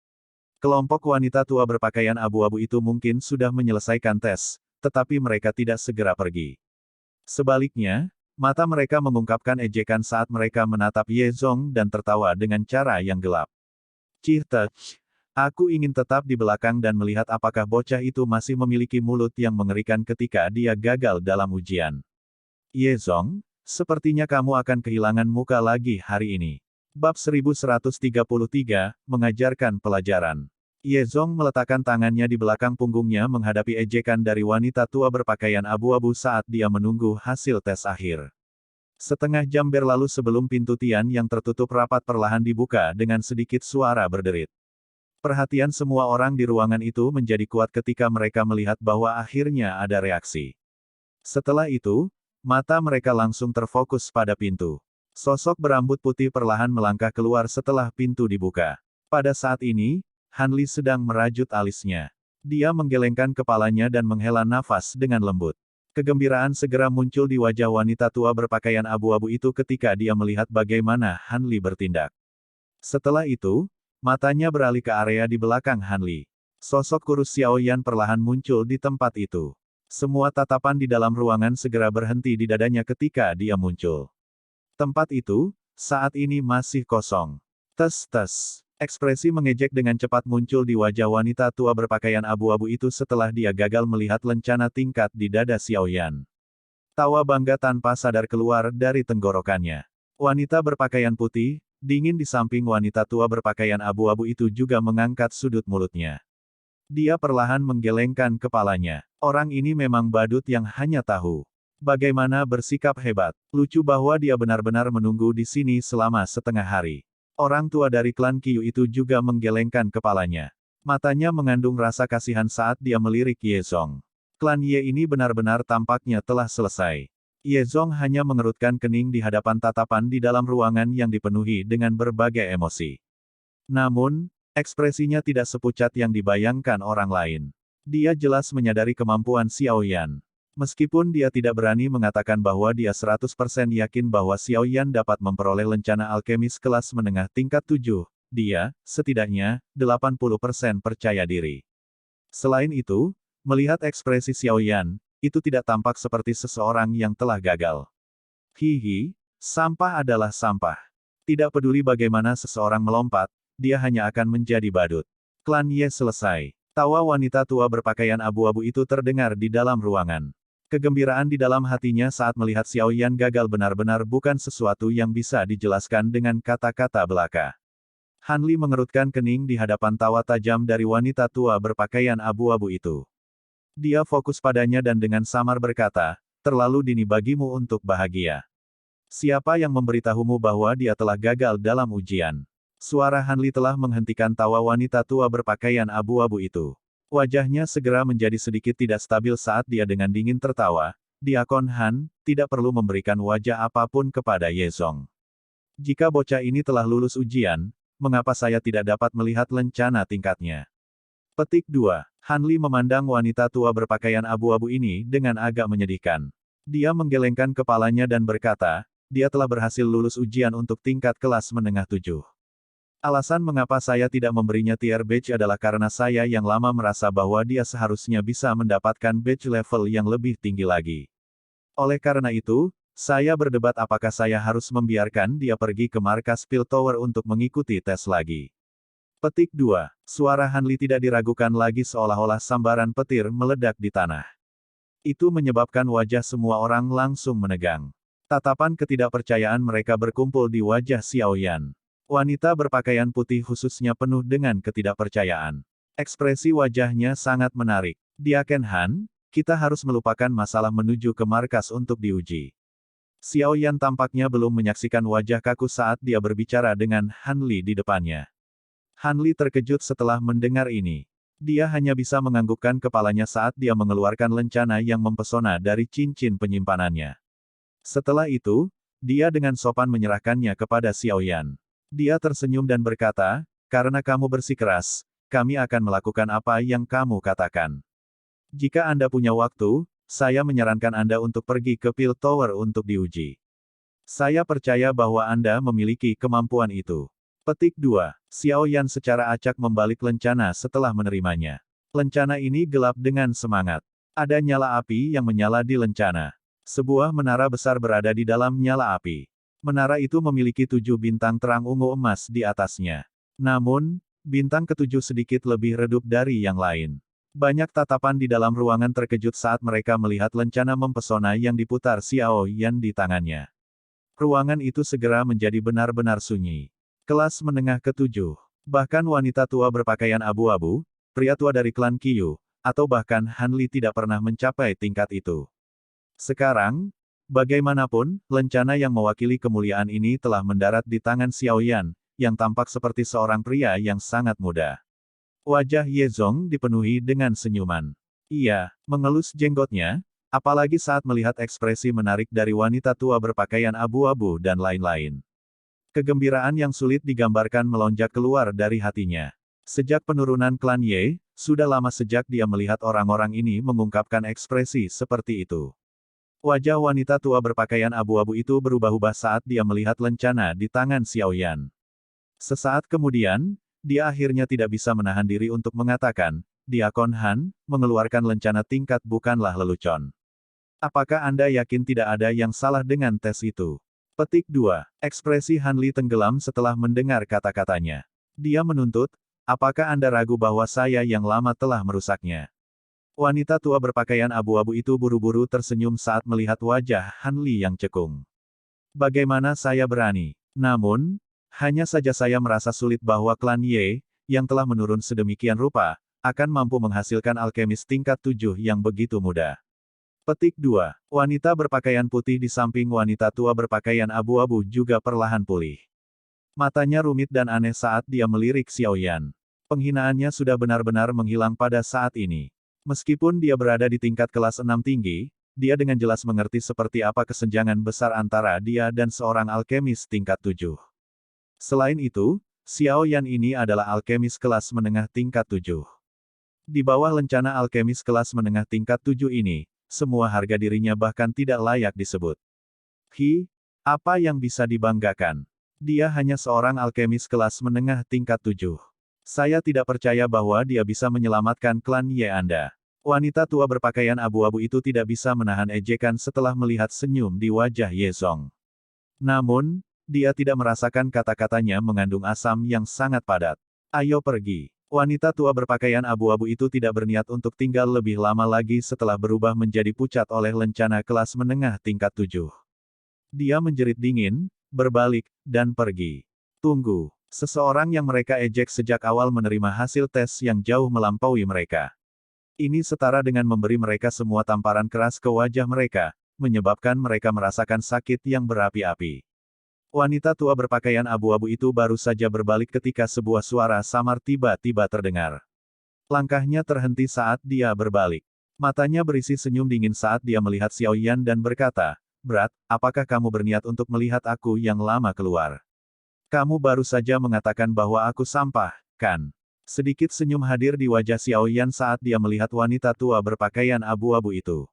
Kelompok wanita tua berpakaian abu-abu itu mungkin sudah menyelesaikan tes, tetapi mereka tidak segera pergi. Sebaliknya, mata mereka mengungkapkan ejekan saat mereka menatap Ye Zong dan tertawa dengan cara yang gelap. Cih Tech, aku ingin tetap di belakang dan melihat apakah bocah itu masih memiliki mulut yang mengerikan ketika dia gagal dalam ujian. Ye Zong, sepertinya kamu akan kehilangan muka lagi hari ini. Bab 1133, mengajarkan pelajaran. Ye Zong meletakkan tangannya di belakang punggungnya menghadapi ejekan dari wanita tua berpakaian abu-abu saat dia menunggu hasil tes akhir. Setengah jam berlalu sebelum pintu Tian yang tertutup rapat perlahan dibuka dengan sedikit suara berderit. Perhatian semua orang di ruangan itu menjadi kuat ketika mereka melihat bahwa akhirnya ada reaksi. Setelah itu, mata mereka langsung terfokus pada pintu. Sosok berambut putih perlahan melangkah keluar setelah pintu dibuka. Pada saat ini, Hanli sedang merajut alisnya. Dia menggelengkan kepalanya dan menghela nafas dengan lembut. Kegembiraan segera muncul di wajah wanita tua berpakaian abu-abu itu ketika dia melihat bagaimana Hanli bertindak. Setelah itu, matanya beralih ke area di belakang Hanli. Sosok kurus Xiao Yan perlahan muncul di tempat itu. Semua tatapan di dalam ruangan segera berhenti di dadanya ketika dia muncul. Tempat itu, saat ini masih kosong. Tes. Ekspresi mengejek dengan cepat muncul di wajah wanita tua berpakaian abu-abu itu setelah dia gagal melihat lencana tingkat di dada Xiao Yan. Tawa bangga tanpa sadar keluar dari tenggorokannya. Wanita berpakaian putih, dingin di samping wanita tua berpakaian abu-abu itu juga mengangkat sudut mulutnya. Dia perlahan menggelengkan kepalanya. Orang ini memang badut yang hanya tahu bagaimana bersikap hebat. Lucu bahwa dia benar-benar menunggu di sini selama setengah hari. Orang tua dari klan Qiu itu juga menggelengkan kepalanya. Matanya mengandung rasa kasihan saat dia melirik Ye Zong. Klan Ye ini benar-benar tampaknya telah selesai. Ye Zong hanya mengerutkan kening di hadapan tatapan di dalam ruangan yang dipenuhi dengan berbagai emosi. Namun, ekspresinya tidak sepucat yang dibayangkan orang lain. Dia jelas menyadari kemampuan Xiao Yan. Meskipun dia tidak berani mengatakan bahwa dia 100% yakin bahwa Xiao Yan dapat memperoleh lencana alkemis kelas menengah tingkat 7, dia, setidaknya, 80% percaya diri. Selain itu, melihat ekspresi Xiao Yan, itu tidak tampak seperti seseorang yang telah gagal. Hihi, sampah adalah sampah. Tidak peduli bagaimana seseorang melompat, dia hanya akan menjadi badut. Klan Ye selesai. Tawa wanita tua berpakaian abu-abu itu terdengar di dalam ruangan. Kegembiraan di dalam hatinya saat melihat Xiao Yan gagal benar-benar bukan sesuatu yang bisa dijelaskan dengan kata-kata belaka. Hanli mengerutkan kening di hadapan tawa tajam dari wanita tua berpakaian abu-abu itu. Dia fokus padanya dan dengan samar berkata, terlalu dini bagimu untuk bahagia. Siapa yang memberitahumu bahwa dia telah gagal dalam ujian? Suara Hanli telah menghentikan tawa wanita tua berpakaian abu-abu itu. Wajahnya segera menjadi sedikit tidak stabil saat dia dengan dingin tertawa, Diakon Han, tidak perlu memberikan wajah apapun kepada Ye Zong. Jika bocah ini telah lulus ujian, mengapa saya tidak dapat melihat lencana tingkatnya? Petik 2. Hanli memandang wanita tua berpakaian abu-abu ini dengan agak menyedihkan. Dia menggelengkan kepalanya dan berkata, dia telah berhasil lulus ujian untuk tingkat kelas menengah 7. Alasan mengapa saya tidak memberinya tier badge adalah karena saya yang lama merasa bahwa dia seharusnya bisa mendapatkan badge level yang lebih tinggi lagi. Oleh karena itu, saya berdebat apakah saya harus membiarkan dia pergi ke markas Piltover untuk mengikuti tes lagi. Petik 2. Suara Hanli tidak diragukan lagi seolah-olah sambaran petir meledak di tanah. Itu menyebabkan wajah semua orang langsung menegang. Tatapan ketidakpercayaan mereka berkumpul di wajah Xiao Yan. Wanita berpakaian putih khususnya penuh dengan ketidakpercayaan. Ekspresi wajahnya sangat menarik. Diaken Han, kita harus melupakan masalah menuju ke markas untuk diuji. Xiao Yan tampaknya belum menyaksikan wajah kaku saat dia berbicara dengan Han Li di depannya. Han Li terkejut setelah mendengar ini. Dia hanya bisa menganggukkan kepalanya saat dia mengeluarkan lencana yang mempesona dari cincin penyimpanannya. Setelah itu, dia dengan sopan menyerahkannya kepada Xiao Yan. Dia tersenyum dan berkata, karena kamu bersikeras, kami akan melakukan apa yang kamu katakan. Jika Anda punya waktu, saya menyarankan Anda untuk pergi ke Pil Tower untuk diuji. Saya percaya bahwa Anda memiliki kemampuan itu. Petik 2. Xiao Yan secara acak membalik lencana setelah menerimanya. Lencana ini gelap dengan semangat. Ada nyala api yang menyala di lencana. Sebuah menara besar berada di dalam nyala api. Menara itu memiliki 7 bintang terang ungu emas di atasnya. Namun, bintang ketujuh sedikit lebih redup dari yang lain. Banyak tatapan di dalam ruangan terkejut saat mereka melihat lencana mempesona yang diputar Xiao Yan di tangannya. Ruangan itu segera menjadi benar-benar sunyi. Kelas menengah ketujuh. Bahkan wanita tua berpakaian abu-abu, pria tua dari klan Qiyu, atau bahkan Han Li tidak pernah mencapai tingkat itu. Sekarang, bagaimanapun, lencana yang mewakili kemuliaan ini telah mendarat di tangan Xiao Yan, yang tampak seperti seorang pria yang sangat muda. Wajah Ye Zong dipenuhi dengan senyuman. Ia mengelus jenggotnya, apalagi saat melihat ekspresi menarik dari wanita tua berpakaian abu-abu dan lain-lain. Kegembiraan yang sulit digambarkan melonjak keluar dari hatinya. Sejak penurunan klan Ye, sudah lama sejak dia melihat orang-orang ini mengungkapkan ekspresi seperti itu. Wajah wanita tua berpakaian abu-abu itu berubah-ubah saat dia melihat lencana di tangan Xiao Yan. Sesaat kemudian, dia akhirnya tidak bisa menahan diri untuk mengatakan, Diakon Han, mengeluarkan lencana tingkat bukanlah lelucon. Apakah Anda yakin tidak ada yang salah dengan tes itu? Petik 2. Ekspresi Han Li tenggelam setelah mendengar kata-katanya. Dia menuntut, apakah Anda ragu bahwa saya yang lama telah merusaknya? Wanita tua berpakaian abu-abu itu buru-buru tersenyum saat melihat wajah Han Li yang cekung. Bagaimana saya berani? Namun, hanya saja saya merasa sulit bahwa klan Ye, yang telah menurun sedemikian rupa, akan mampu menghasilkan alkemis tingkat 7 yang begitu mudah. Petik 2. Wanita berpakaian putih di samping wanita tua berpakaian abu-abu juga perlahan pulih. Matanya rumit dan aneh saat dia melirik Xiao Yan. Penghinaannya sudah benar-benar menghilang pada saat ini. Meskipun dia berada di tingkat kelas 6 tinggi, dia dengan jelas mengerti seperti apa kesenjangan besar antara dia dan seorang alkemis tingkat 7. Selain itu, Xiao Yan ini adalah alkemis kelas menengah tingkat 7. Di bawah lencana alkemis kelas menengah tingkat 7 ini, semua harga dirinya bahkan tidak layak disebut. Apa yang bisa dibanggakan? Dia hanya seorang alkemis kelas menengah tingkat 7. Saya tidak percaya bahwa dia bisa menyelamatkan klan Ye Anda. Wanita tua berpakaian abu-abu itu tidak bisa menahan ejekan setelah melihat senyum di wajah Ye Zong. Namun, dia tidak merasakan kata-katanya mengandung asam yang sangat padat. Ayo pergi. Wanita tua berpakaian abu-abu itu tidak berniat untuk tinggal lebih lama lagi setelah berubah menjadi pucat oleh lencana kelas menengah tingkat 7. Dia menjerit dingin, berbalik, dan pergi. Tunggu. Seseorang yang mereka ejek sejak awal menerima hasil tes yang jauh melampaui mereka. Ini setara dengan memberi mereka semua tamparan keras ke wajah mereka, menyebabkan mereka merasakan sakit yang berapi-api. Wanita tua berpakaian abu-abu itu baru saja berbalik ketika sebuah suara samar tiba-tiba terdengar. Langkahnya terhenti saat dia berbalik. Matanya berisi senyum dingin saat dia melihat Xiao Yan dan berkata, "Brat, apakah kamu berniat untuk melihat aku yang lama keluar? Kamu baru saja mengatakan bahwa aku sampah, kan?" Sedikit senyum hadir di wajah Xiao Yan saat dia melihat wanita tua berpakaian abu-abu itu.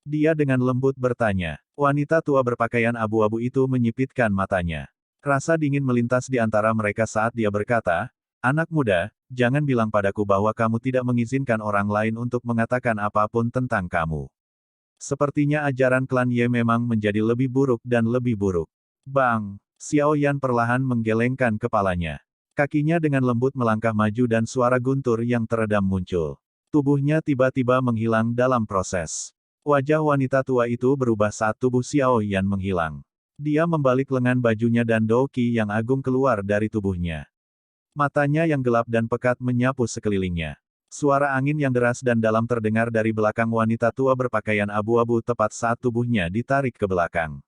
Dia dengan lembut bertanya. Wanita tua berpakaian abu-abu itu menyipitkan matanya. Rasa dingin melintas di antara mereka saat dia berkata, "Anak muda, jangan bilang padaku bahwa kamu tidak mengizinkan orang lain untuk mengatakan apapun tentang kamu. Sepertinya ajaran klan Ye memang menjadi lebih buruk dan lebih buruk." Bang! Xiao Yan perlahan menggelengkan kepalanya. Kakinya dengan lembut melangkah maju dan suara guntur yang teredam muncul. Tubuhnya tiba-tiba menghilang dalam proses. Wajah wanita tua itu berubah saat tubuh Xiao Yan menghilang. Dia membalik lengan bajunya dan Doki yang agung keluar dari tubuhnya. Matanya yang gelap dan pekat menyapu sekelilingnya. Suara angin yang deras dan dalam terdengar dari belakang wanita tua berpakaian abu-abu tepat saat tubuhnya ditarik ke belakang.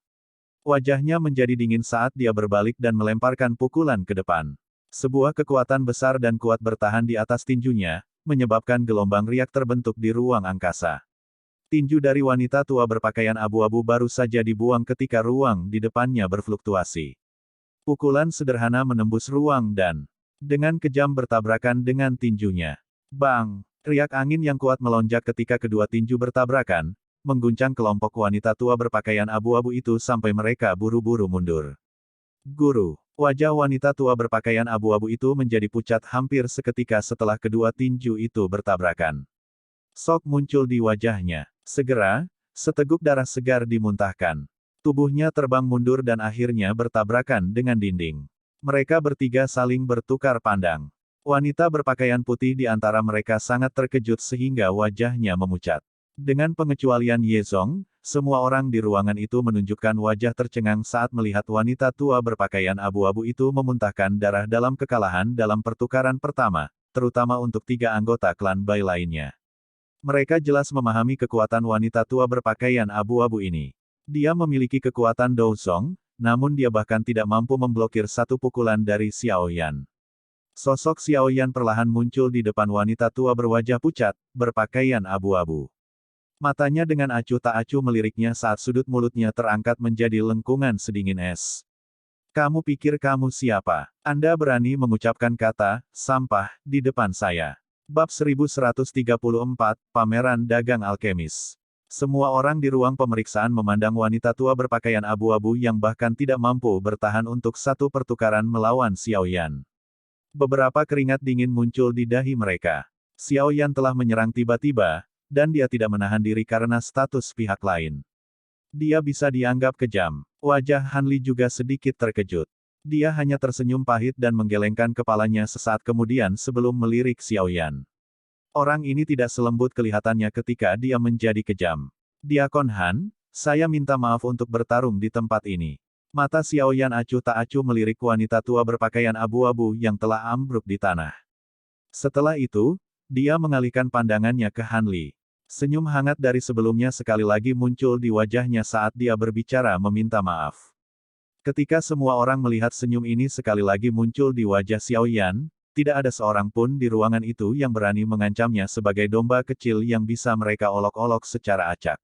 Wajahnya menjadi dingin saat dia berbalik dan melemparkan pukulan ke depan. Sebuah kekuatan besar dan kuat bertahan di atas tinjunya, menyebabkan gelombang riak terbentuk di ruang angkasa. Tinju dari wanita tua berpakaian abu-abu baru saja dibuang ketika ruang di depannya berfluktuasi. Pukulan sederhana menembus ruang dan dengan kejam bertabrakan dengan tinjunya. Bang! Riak angin yang kuat melonjak ketika kedua tinju bertabrakan, mengguncang kelompok wanita tua berpakaian abu-abu itu sampai mereka buru-buru mundur. Guru! Wajah wanita tua berpakaian abu-abu itu menjadi pucat hampir seketika setelah kedua tinju itu bertabrakan. Sok muncul di wajahnya. Segera, seteguk darah segar dimuntahkan. Tubuhnya terbang mundur dan akhirnya bertabrakan dengan dinding. Mereka bertiga saling bertukar pandang. Wanita berpakaian putih di antara mereka sangat terkejut sehingga wajahnya memucat. Dengan pengecualian Yezong, semua orang di ruangan itu menunjukkan wajah tercengang saat melihat wanita tua berpakaian abu-abu itu memuntahkan darah dalam kekalahan dalam pertukaran pertama, terutama untuk 3 anggota klan Bai lainnya. Mereka jelas memahami kekuatan wanita tua berpakaian abu-abu ini. Dia memiliki kekuatan Douzong, namun dia bahkan tidak mampu memblokir satu pukulan dari Xiao Yan. Sosok Xiao Yan perlahan muncul di depan wanita tua berwajah pucat, berpakaian abu-abu. Matanya dengan acuh tak acuh meliriknya saat sudut mulutnya terangkat menjadi lengkungan sedingin es. Kamu pikir kamu siapa? Anda berani mengucapkan kata, sampah, di depan saya. Bab 1134, Pameran Dagang Alkemis. Semua orang di ruang pemeriksaan memandang wanita tua berpakaian abu-abu yang bahkan tidak mampu bertahan untuk satu pertukaran melawan Xiao Yan. Beberapa keringat dingin muncul di dahi mereka. Xiao Yan telah menyerang tiba-tiba, dan dia tidak menahan diri karena status pihak lain. Dia bisa dianggap kejam. Wajah Han Li juga sedikit terkejut. Dia hanya tersenyum pahit dan menggelengkan kepalanya sesaat kemudian sebelum melirik Xiao Yan. Orang ini tidak selembut kelihatannya ketika dia menjadi kejam. Diakon Han, saya minta maaf untuk bertarung di tempat ini. Mata Xiao Yan acuh tak acuh melirik wanita tua berpakaian abu-abu yang telah ambruk di tanah. Setelah itu, dia mengalihkan pandangannya ke Han Li. Senyum hangat dari sebelumnya sekali lagi muncul di wajahnya saat dia berbicara meminta maaf. Ketika semua orang melihat senyum ini sekali lagi muncul di wajah Xiao Yan, tidak ada seorang pun di ruangan itu yang berani mengancamnya sebagai domba kecil yang bisa mereka olok-olok secara acak.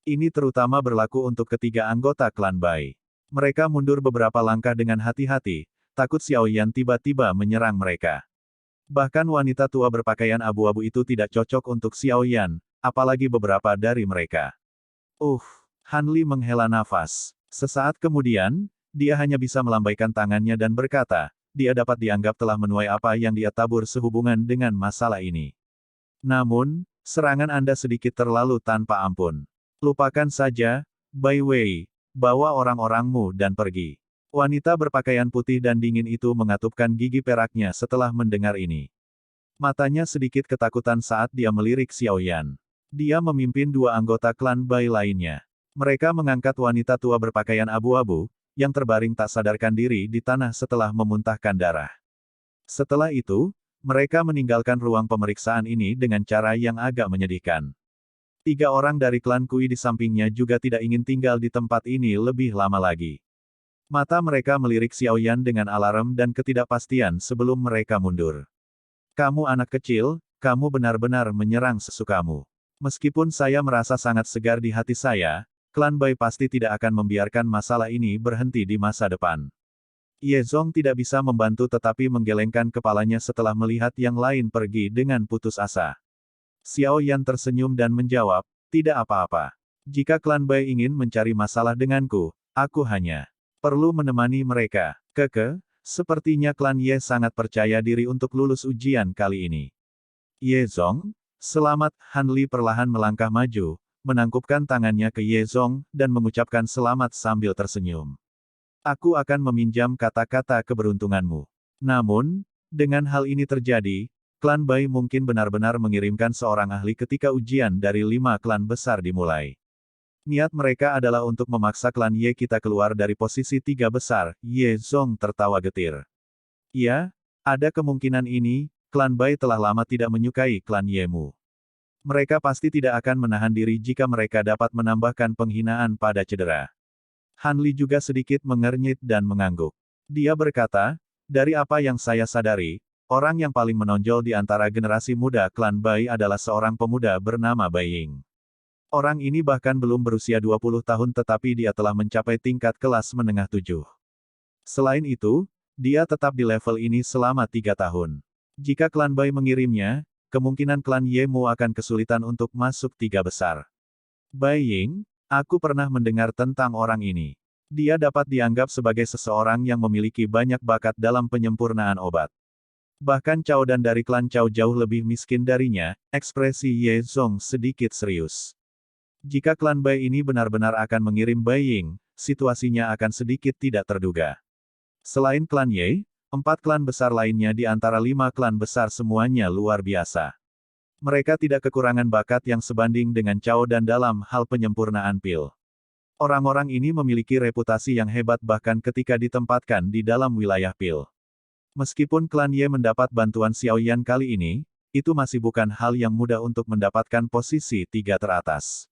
Ini terutama berlaku untuk ketiga anggota klan Bai. Mereka mundur beberapa langkah dengan hati-hati, takut Xiao Yan tiba-tiba menyerang mereka. Bahkan wanita tua berpakaian abu-abu itu tidak cocok untuk Xiao Yan, apalagi beberapa dari mereka. Han Li menghela nafas. Sesaat kemudian, dia hanya bisa melambaikan tangannya dan berkata, dia dapat dianggap telah menuai apa yang dia tabur sehubungan dengan masalah ini. Namun, serangan Anda sedikit terlalu tanpa ampun. Lupakan saja, Bai Wei, bawa orang-orangmu dan pergi. Wanita berpakaian putih dan dingin itu mengatupkan gigi peraknya setelah mendengar ini. Matanya sedikit ketakutan saat dia melirik Xiao Yan. Dia memimpin 2 anggota klan Bai lainnya. Mereka mengangkat wanita tua berpakaian abu-abu, yang terbaring tak sadarkan diri di tanah setelah memuntahkan darah. Setelah itu, mereka meninggalkan ruang pemeriksaan ini dengan cara yang agak menyedihkan. 3 orang dari klan Kui di sampingnya juga tidak ingin tinggal di tempat ini lebih lama lagi. Mata mereka melirik Xiao Yan dengan alarm dan ketidakpastian sebelum mereka mundur. Kamu anak kecil, kamu benar-benar menyerang sesukamu. Meskipun saya merasa sangat segar di hati saya, klan Bai pasti tidak akan membiarkan masalah ini berhenti di masa depan. Yezong tidak bisa membantu tetapi menggelengkan kepalanya setelah melihat yang lain pergi dengan putus asa. Xiao Yan tersenyum dan menjawab, tidak apa-apa. Jika klan Bai ingin mencari masalah denganku, aku hanya perlu menemani mereka. Sepertinya klan Ye sangat percaya diri untuk lulus ujian kali ini. Yezong, selamat. Han Li perlahan melangkah maju, menangkupkan tangannya ke Yezong, dan mengucapkan selamat sambil tersenyum. Aku akan meminjam kata-kata keberuntunganmu. Namun, dengan hal ini terjadi, klan Bai mungkin benar-benar mengirimkan seorang ahli ketika ujian dari 5 klan besar dimulai. Niat mereka adalah untuk memaksa klan Ye kita keluar dari posisi tiga besar, Ye Zong tertawa getir. Iya, ada kemungkinan ini, klan Bai telah lama tidak menyukai klan Yemu. Mereka pasti tidak akan menahan diri jika mereka dapat menambahkan penghinaan pada cedera. Han Li juga sedikit mengernyit dan mengangguk. Dia berkata, dari apa yang saya sadari, orang yang paling menonjol di antara generasi muda klan Bai adalah seorang pemuda bernama Bai Ying. Orang ini bahkan belum berusia 20 tahun tetapi dia telah mencapai tingkat kelas menengah 7. Selain itu, dia tetap di level ini selama 3 tahun. Jika klan Bai mengirimnya, kemungkinan klan Yemu akan kesulitan untuk masuk tiga besar. Bai Ying, aku pernah mendengar tentang orang ini. Dia dapat dianggap sebagai seseorang yang memiliki banyak bakat dalam penyempurnaan obat. Bahkan Cao Dan dari klan Cao jauh lebih miskin darinya, ekspresi Ye Zong sedikit serius. Jika klan Bai ini benar-benar akan mengirim Bai Ying, situasinya akan sedikit tidak terduga. Selain klan Ye, 4 klan besar lainnya di antara 5 klan besar semuanya luar biasa. Mereka tidak kekurangan bakat yang sebanding dengan Cao Dan dalam hal penyempurnaan pil. Orang-orang ini memiliki reputasi yang hebat bahkan ketika ditempatkan di dalam wilayah pil. Meskipun klan Ye mendapat bantuan Xiao Yan kali ini, itu masih bukan hal yang mudah untuk mendapatkan posisi 3 teratas.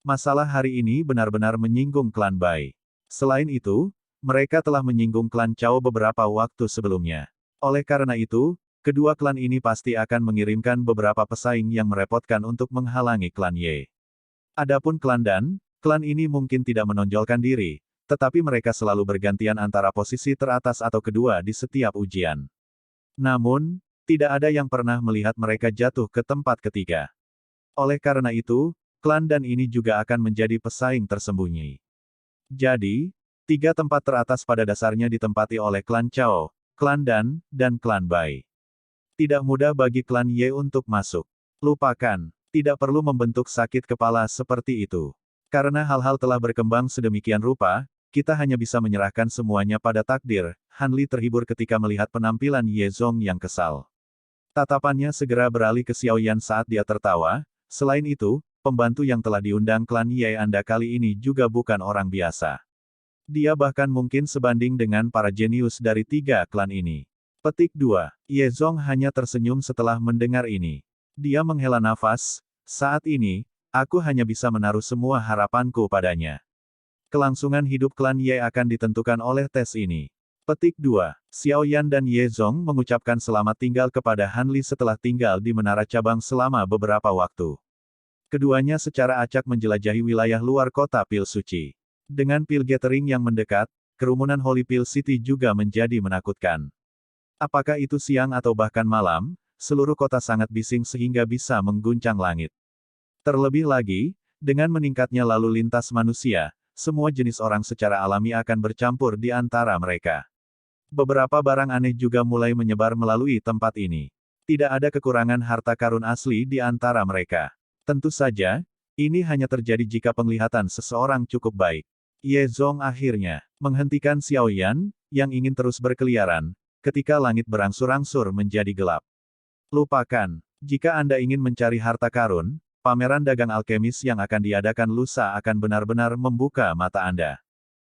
Masalah hari ini benar-benar menyinggung klan Bai. Selain itu, mereka telah menyinggung klan Cao beberapa waktu sebelumnya. Oleh karena itu, kedua klan ini pasti akan mengirimkan beberapa pesaing yang merepotkan untuk menghalangi klan Ye. Adapun klan Dan, klan ini mungkin tidak menonjolkan diri, tetapi mereka selalu bergantian antara posisi teratas atau kedua di setiap ujian. Namun, tidak ada yang pernah melihat mereka jatuh ke tempat ketiga. Oleh karena itu, klan Dan ini juga akan menjadi pesaing tersembunyi. Jadi, 3 tempat teratas pada dasarnya ditempati oleh klan Cao, klan Dan, dan klan Bai. Tidak mudah bagi klan Ye untuk masuk. Lupakan, tidak perlu membentuk sakit kepala seperti itu. Karena hal-hal telah berkembang sedemikian rupa, kita hanya bisa menyerahkan semuanya pada takdir. Han Li terhibur ketika melihat penampilan Ye Zong yang kesal. Tatapannya segera beralih ke Xiao Yan saat dia tertawa. Selain itu, pembantu yang telah diundang klan Ye Anda kali ini juga bukan orang biasa. Dia bahkan mungkin sebanding dengan para jenius dari 3 klan ini. Petik 2. Ye Zong hanya tersenyum setelah mendengar ini. Dia menghela nafas, saat ini, aku hanya bisa menaruh semua harapanku padanya. Kelangsungan hidup klan Ye akan ditentukan oleh tes ini. Petik 2. Xiao Yan dan Ye Zong mengucapkan selamat tinggal kepada Han Li setelah tinggal di menara cabang selama beberapa waktu. Keduanya secara acak menjelajahi wilayah luar kota Pil Suci. Dengan pil gathering yang mendekat, kerumunan Holy Pil City juga menjadi menakutkan. Apakah itu siang atau bahkan malam, seluruh kota sangat bising sehingga bisa mengguncang langit. Terlebih lagi, dengan meningkatnya lalu lintas manusia, semua jenis orang secara alami akan bercampur di antara mereka. Beberapa barang aneh juga mulai menyebar melalui tempat ini. Tidak ada kekurangan harta karun asli di antara mereka. Tentu saja, ini hanya terjadi jika penglihatan seseorang cukup baik. Ye Zong akhirnya menghentikan Xiao Yan, yang ingin terus berkeliaran, ketika langit berangsur-angsur menjadi gelap. Lupakan, jika Anda ingin mencari harta karun, pameran dagang alkemis yang akan diadakan lusa akan benar-benar membuka mata Anda.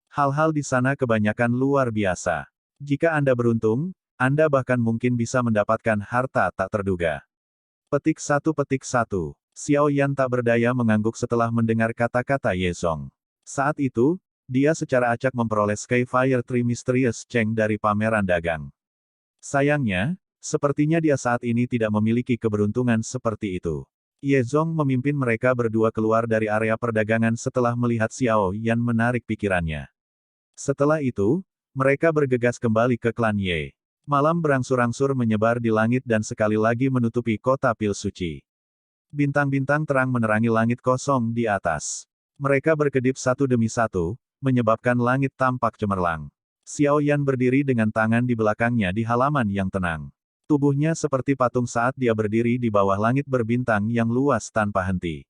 Hal-hal di sana kebanyakan luar biasa. Jika Anda beruntung, Anda bahkan mungkin bisa mendapatkan harta tak terduga. Petik 1. Xiao Yan tak berdaya mengangguk setelah mendengar kata-kata Ye Zong. Saat itu, dia secara acak memperoleh Skyfire Tree Mysterious Cheng dari pameran dagang. Sayangnya, sepertinya dia saat ini tidak memiliki keberuntungan seperti itu. Ye Zong memimpin mereka berdua keluar dari area perdagangan setelah melihat Xiao Yan menarik pikirannya. Setelah itu, mereka bergegas kembali ke klan Ye. Malam berangsur-angsur menyebar di langit dan sekali lagi menutupi kota Pil Suci. Bintang-bintang terang menerangi langit kosong di atas. Mereka berkedip satu demi satu, menyebabkan langit tampak cemerlang. Xiao Yan berdiri dengan tangan di belakangnya di halaman yang tenang. Tubuhnya seperti patung saat dia berdiri di bawah langit berbintang yang luas tanpa henti.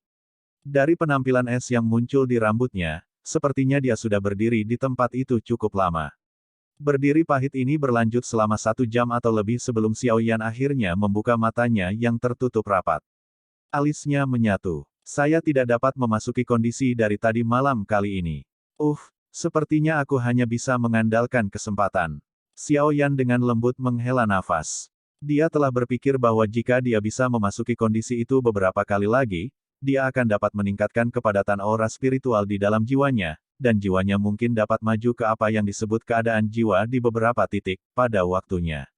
Dari penampilan es yang muncul di rambutnya, sepertinya dia sudah berdiri di tempat itu cukup lama. Berdiri pahit ini berlanjut selama 1 jam atau lebih sebelum Xiao Yan akhirnya membuka matanya yang tertutup rapat. Alisnya menyatu. Saya tidak dapat memasuki kondisi dari tadi malam kali ini. Sepertinya aku hanya bisa mengandalkan kesempatan. Xiao Yan dengan lembut menghela nafas. Dia telah berpikir bahwa jika dia bisa memasuki kondisi itu beberapa kali lagi, dia akan dapat meningkatkan kepadatan aura spiritual di dalam jiwanya, dan jiwanya mungkin dapat maju ke apa yang disebut keadaan jiwa di beberapa titik, pada waktunya.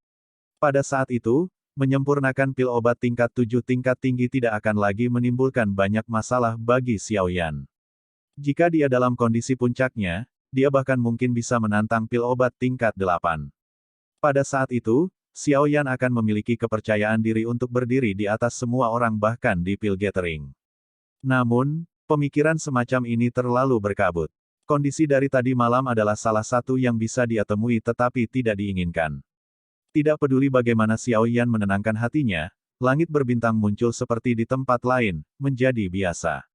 Pada saat itu, menyempurnakan pil obat tingkat 7 tingkat tinggi tidak akan lagi menimbulkan banyak masalah bagi Xiao Yan. Jika dia dalam kondisi puncaknya, dia bahkan mungkin bisa menantang pil obat tingkat 8. Pada saat itu, Xiao Yan akan memiliki kepercayaan diri untuk berdiri di atas semua orang bahkan di pil gathering. Namun, pemikiran semacam ini terlalu berkabut. Kondisi dari tadi malam adalah salah satu yang bisa dia temui tetapi tidak diinginkan. Tidak peduli bagaimana Xiao Yan menenangkan hatinya, langit berbintang muncul seperti di tempat lain, menjadi biasa.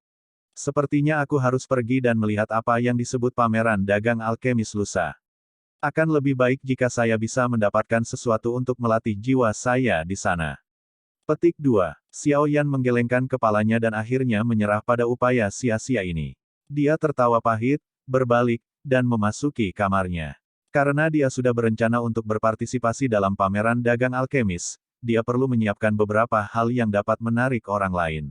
Sepertinya aku harus pergi dan melihat apa yang disebut pameran dagang alkemis lusa. Akan lebih baik jika saya bisa mendapatkan sesuatu untuk melatih jiwa saya di sana. Petik 2. Xiao Yan menggelengkan kepalanya dan akhirnya menyerah pada upaya sia-sia ini. Dia tertawa pahit, berbalik, dan memasuki kamarnya. Karena dia sudah berencana untuk berpartisipasi dalam pameran dagang alkemis, dia perlu menyiapkan beberapa hal yang dapat menarik orang lain.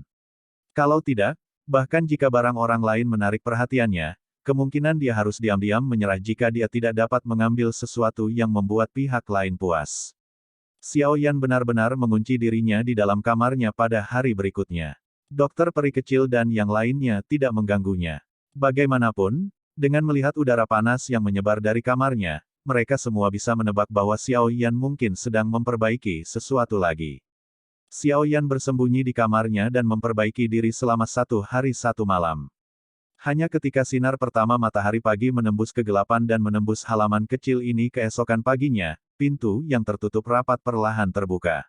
Kalau tidak, bahkan jika barang orang lain menarik perhatiannya, kemungkinan dia harus diam-diam menyerah jika dia tidak dapat mengambil sesuatu yang membuat pihak lain puas. Xiao Yan benar-benar mengunci dirinya di dalam kamarnya pada hari berikutnya. Dokter peri kecil dan yang lainnya tidak mengganggunya. Bagaimanapun, dengan melihat udara panas yang menyebar dari kamarnya, mereka semua bisa menebak bahwa Xiao Yan mungkin sedang memperbaiki sesuatu lagi. Xiao Yan bersembunyi di kamarnya dan memperbaiki diri selama 1 hari 1 malam. Hanya ketika sinar pertama matahari pagi menembus kegelapan dan menembus halaman kecil ini keesokan paginya, pintu yang tertutup rapat perlahan terbuka.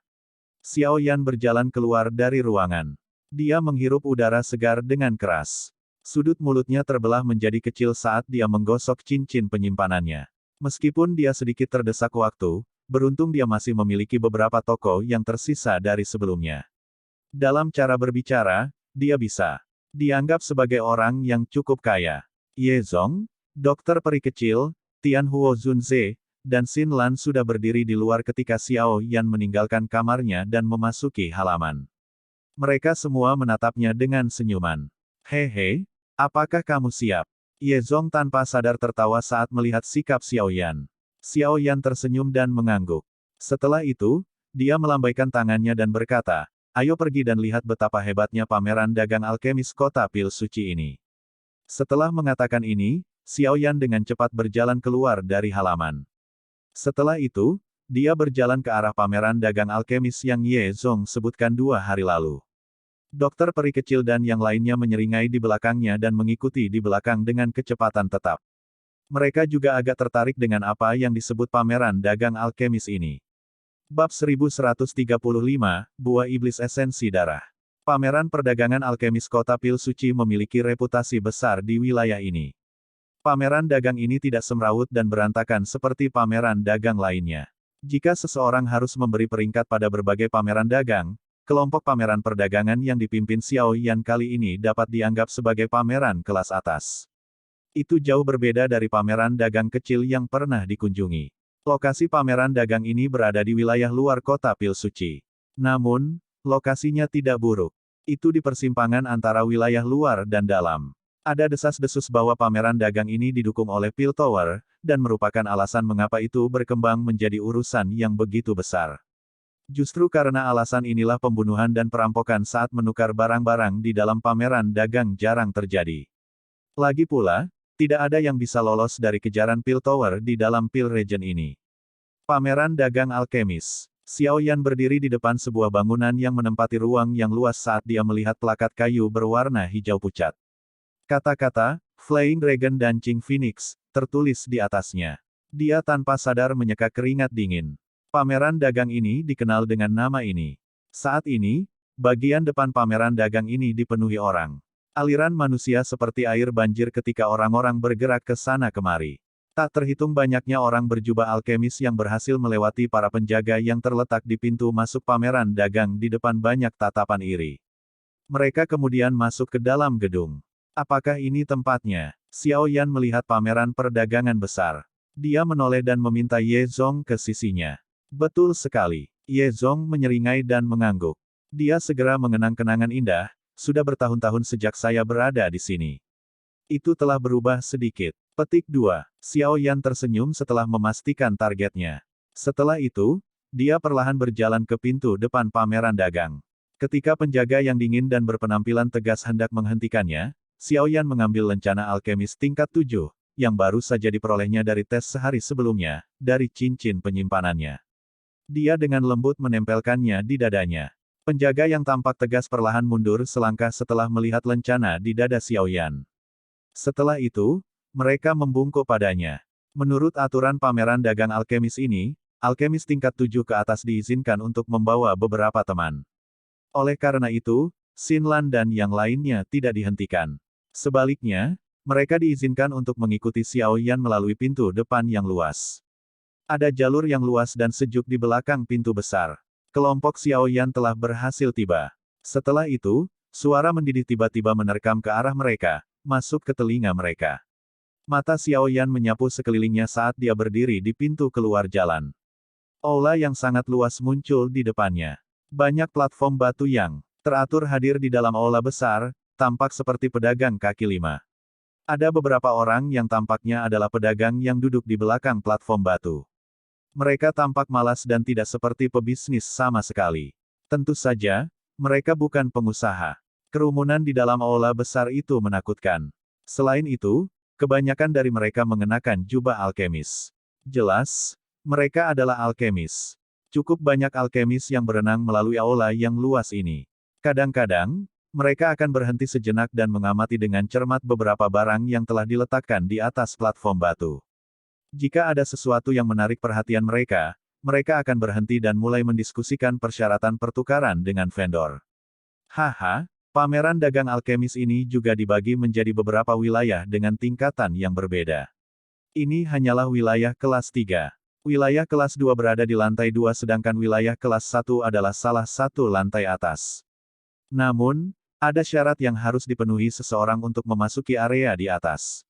Xiao Yan berjalan keluar dari ruangan. Dia menghirup udara segar dengan keras. Sudut mulutnya terbelah menjadi kecil saat dia menggosok cincin penyimpanannya. Meskipun dia sedikit terdesak waktu, beruntung dia masih memiliki beberapa toko yang tersisa dari sebelumnya. Dalam cara berbicara, dia bisa dianggap sebagai orang yang cukup kaya. Ye Zong, dokter peri kecil, Tian Huo Zunze, dan Xin Lan sudah berdiri di luar ketika Xiao Yan meninggalkan kamarnya dan memasuki halaman. Mereka semua menatapnya dengan senyuman. Hehe, apakah kamu siap? Ye Zong tanpa sadar tertawa saat melihat sikap Xiao Yan. Xiao Yan tersenyum dan mengangguk. Setelah itu, dia melambaikan tangannya dan berkata, ayo pergi dan lihat betapa hebatnya pameran dagang alkemis kota pil suci ini. Setelah mengatakan ini, Xiao Yan dengan cepat berjalan keluar dari halaman. Setelah itu, dia berjalan ke arah pameran dagang alkemis yang Ye Zong sebutkan 2 hari lalu. Dokter peri kecil dan yang lainnya menyeringai di belakangnya dan mengikuti di belakang dengan kecepatan tetap. Mereka juga agak tertarik dengan apa yang disebut pameran dagang alkemis ini. Bab 1135, Buah Iblis Esensi Darah. Pameran perdagangan alkemis kota pil suci memiliki reputasi besar di wilayah ini. Pameran dagang ini tidak semrawut dan berantakan seperti pameran dagang lainnya. Jika seseorang harus memberi peringkat pada berbagai pameran dagang, kelompok pameran perdagangan yang dipimpin Xiao Yan kali ini dapat dianggap sebagai pameran kelas atas. Itu jauh berbeda dari pameran dagang kecil yang pernah dikunjungi. Lokasi pameran dagang ini berada di wilayah luar kota pil suci. Namun, lokasinya tidak buruk. Itu di persimpangan antara wilayah luar dan dalam. Ada desas-desus bahwa pameran dagang ini didukung oleh Pil Tower, dan merupakan alasan mengapa itu berkembang menjadi urusan yang begitu besar. Justru karena alasan inilah pembunuhan dan perampokan saat menukar barang-barang di dalam pameran dagang jarang terjadi. Lagi pula, tidak ada yang bisa lolos dari kejaran Pil Tower di dalam Pil Region ini. Pameran dagang alkemis. Xiao Yan berdiri di depan sebuah bangunan yang menempati ruang yang luas saat dia melihat plakat kayu berwarna hijau pucat. Kata-kata, Flying Dragon dan Qing Phoenix, tertulis di atasnya. Dia tanpa sadar menyeka keringat dingin. Pameran dagang ini dikenal dengan nama ini. Saat ini, bagian depan pameran dagang ini dipenuhi orang. Aliran manusia seperti air banjir ketika orang-orang bergerak ke sana kemari. Tak terhitung banyaknya orang berjubah alkemis yang berhasil melewati para penjaga yang terletak di pintu masuk pameran dagang di depan banyak tatapan iri. Mereka kemudian masuk ke dalam gedung. Apakah ini tempatnya? Xiao Yan melihat pameran perdagangan besar. Dia menoleh dan meminta Ye Zong ke sisinya. Betul sekali. Ye Zong menyeringai dan mengangguk. Dia segera mengenang kenangan indah, sudah bertahun-tahun sejak saya berada di sini. Itu telah berubah sedikit. Petik 2. Xiao Yan tersenyum setelah memastikan targetnya. Setelah itu, dia perlahan berjalan ke pintu depan pameran dagang. Ketika penjaga yang dingin dan berpenampilan tegas hendak menghentikannya, Xiao Yan mengambil lencana alkemis tingkat 7, yang baru saja diperolehnya dari tes sehari sebelumnya, dari cincin penyimpanannya. Dia dengan lembut menempelkannya di dadanya. Penjaga yang tampak tegas perlahan mundur selangkah setelah melihat lencana di dada Xiao Yan. Setelah itu, mereka membungkuk padanya. Menurut aturan pameran dagang alkemis ini, alkemis tingkat 7 ke atas diizinkan untuk membawa beberapa teman. Oleh karena itu, Xinlan dan yang lainnya tidak dihentikan. Sebaliknya, mereka diizinkan untuk mengikuti Xiao Yan melalui pintu depan yang luas. Ada jalur yang luas dan sejuk di belakang pintu besar. Kelompok Xiao Yan telah berhasil tiba. Setelah itu, suara mendidih tiba-tiba menerkam ke arah mereka, masuk ke telinga mereka. Mata Xiao Yan menyapu sekelilingnya saat dia berdiri di pintu keluar jalan. Aula yang sangat luas muncul di depannya. Banyak platform batu yang teratur hadir di dalam aula besar, tampak seperti pedagang kaki lima. Ada beberapa orang yang tampaknya adalah pedagang yang duduk di belakang platform batu. Mereka tampak malas dan tidak seperti pebisnis sama sekali. Tentu saja, mereka bukan pengusaha. Kerumunan di dalam aula besar itu menakutkan. Selain itu, kebanyakan dari mereka mengenakan jubah alkemis. Jelas, mereka adalah alkemis. Cukup banyak alkemis yang berenang melalui aula yang luas ini. Kadang-kadang, mereka akan berhenti sejenak dan mengamati dengan cermat beberapa barang yang telah diletakkan di atas platform batu. Jika ada sesuatu yang menarik perhatian mereka, mereka akan berhenti dan mulai mendiskusikan persyaratan pertukaran dengan vendor. Haha, pameran dagang alkemis ini juga dibagi menjadi beberapa wilayah dengan tingkatan yang berbeda. Ini hanyalah wilayah kelas 3. Wilayah kelas 2 berada di lantai 2 sedangkan wilayah kelas 1 adalah salah satu lantai atas. Namun, ada syarat yang harus dipenuhi seseorang untuk memasuki area di atas.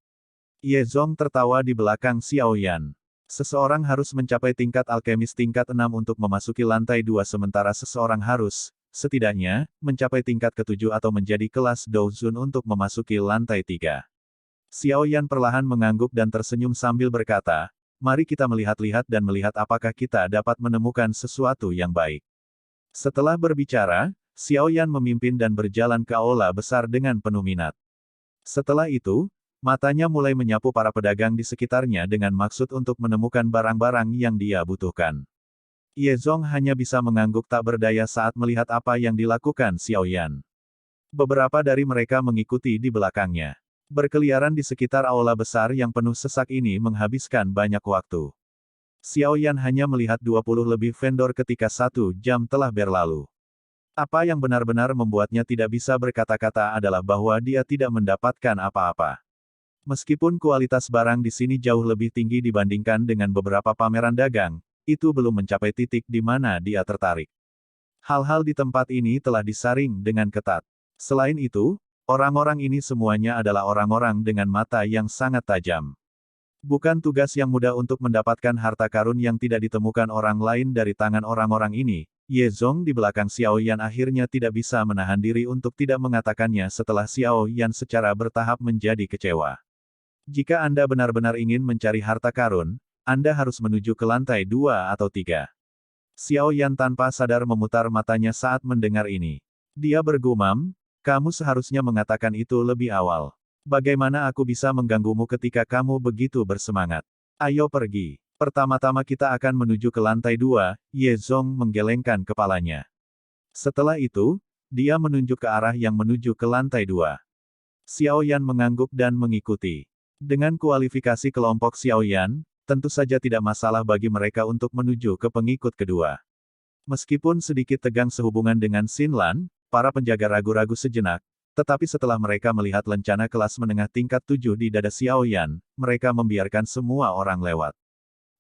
Ye Zong tertawa di belakang Xiao Yan. Seseorang harus mencapai tingkat alkemis tingkat 6 untuk memasuki lantai 2 sementara seseorang harus, setidaknya, mencapai tingkat ke-7 atau menjadi kelas Douzun untuk memasuki lantai 3. Xiao Yan perlahan mengangguk dan tersenyum sambil berkata, mari kita melihat-lihat dan melihat apakah kita dapat menemukan sesuatu yang baik. Setelah berbicara, Xiao Yan memimpin dan berjalan ke aula besar dengan penuh minat. Setelah itu, matanya mulai menyapu para pedagang di sekitarnya dengan maksud untuk menemukan barang-barang yang dia butuhkan. Ye Zong hanya bisa mengangguk tak berdaya saat melihat apa yang dilakukan Xiao Yan. Beberapa dari mereka mengikuti di belakangnya. Berkeliaran di sekitar aula besar yang penuh sesak ini menghabiskan banyak waktu. Xiao Yan hanya melihat 20 lebih vendor ketika 1 jam telah berlalu. Apa yang benar-benar membuatnya tidak bisa berkata-kata adalah bahwa dia tidak mendapatkan apa-apa. Meskipun kualitas barang di sini jauh lebih tinggi dibandingkan dengan beberapa pameran dagang, itu belum mencapai titik di mana dia tertarik. Hal-hal di tempat ini telah disaring dengan ketat. Selain itu, orang-orang ini semuanya adalah orang-orang dengan mata yang sangat tajam. Bukan tugas yang mudah untuk mendapatkan harta karun yang tidak ditemukan orang lain dari tangan orang-orang ini. Ye Zong di belakang Xiao Yan akhirnya tidak bisa menahan diri untuk tidak mengatakannya setelah Xiao Yan secara bertahap menjadi kecewa. Jika Anda benar-benar ingin mencari harta karun, Anda harus menuju ke lantai 2 atau 3. Xiao Yan tanpa sadar memutar matanya saat mendengar ini. Dia bergumam, kamu seharusnya mengatakan itu lebih awal. Bagaimana aku bisa mengganggumu ketika kamu begitu bersemangat? Ayo pergi. Pertama-tama kita akan menuju ke lantai 2, Ye Zong menggelengkan kepalanya. Setelah itu, dia menunjuk ke arah yang menuju ke lantai 2. Xiao Yan mengangguk dan mengikuti. Dengan kualifikasi kelompok Xiao Yan, tentu saja tidak masalah bagi mereka untuk menuju ke pengikut kedua. Meskipun sedikit tegang sehubungan dengan Xinlan, para penjaga ragu-ragu sejenak, tetapi setelah mereka melihat lencana kelas menengah tingkat 7 di dada Xiao Yan, mereka membiarkan semua orang lewat.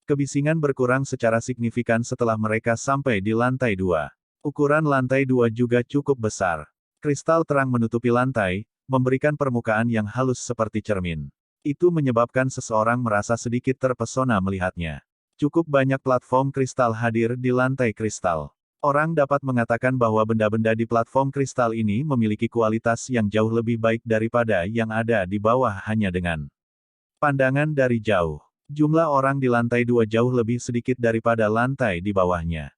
Kebisingan berkurang secara signifikan setelah mereka sampai di lantai 2. Ukuran lantai 2 juga cukup besar. Kristal terang menutupi lantai, memberikan permukaan yang halus seperti cermin. Itu menyebabkan seseorang merasa sedikit terpesona melihatnya. Cukup banyak platform kristal hadir di lantai kristal. Orang dapat mengatakan bahwa benda-benda di platform kristal ini memiliki kualitas yang jauh lebih baik daripada yang ada di bawah hanya dengan pandangan dari jauh. Jumlah orang di lantai 2 jauh lebih sedikit daripada lantai di bawahnya.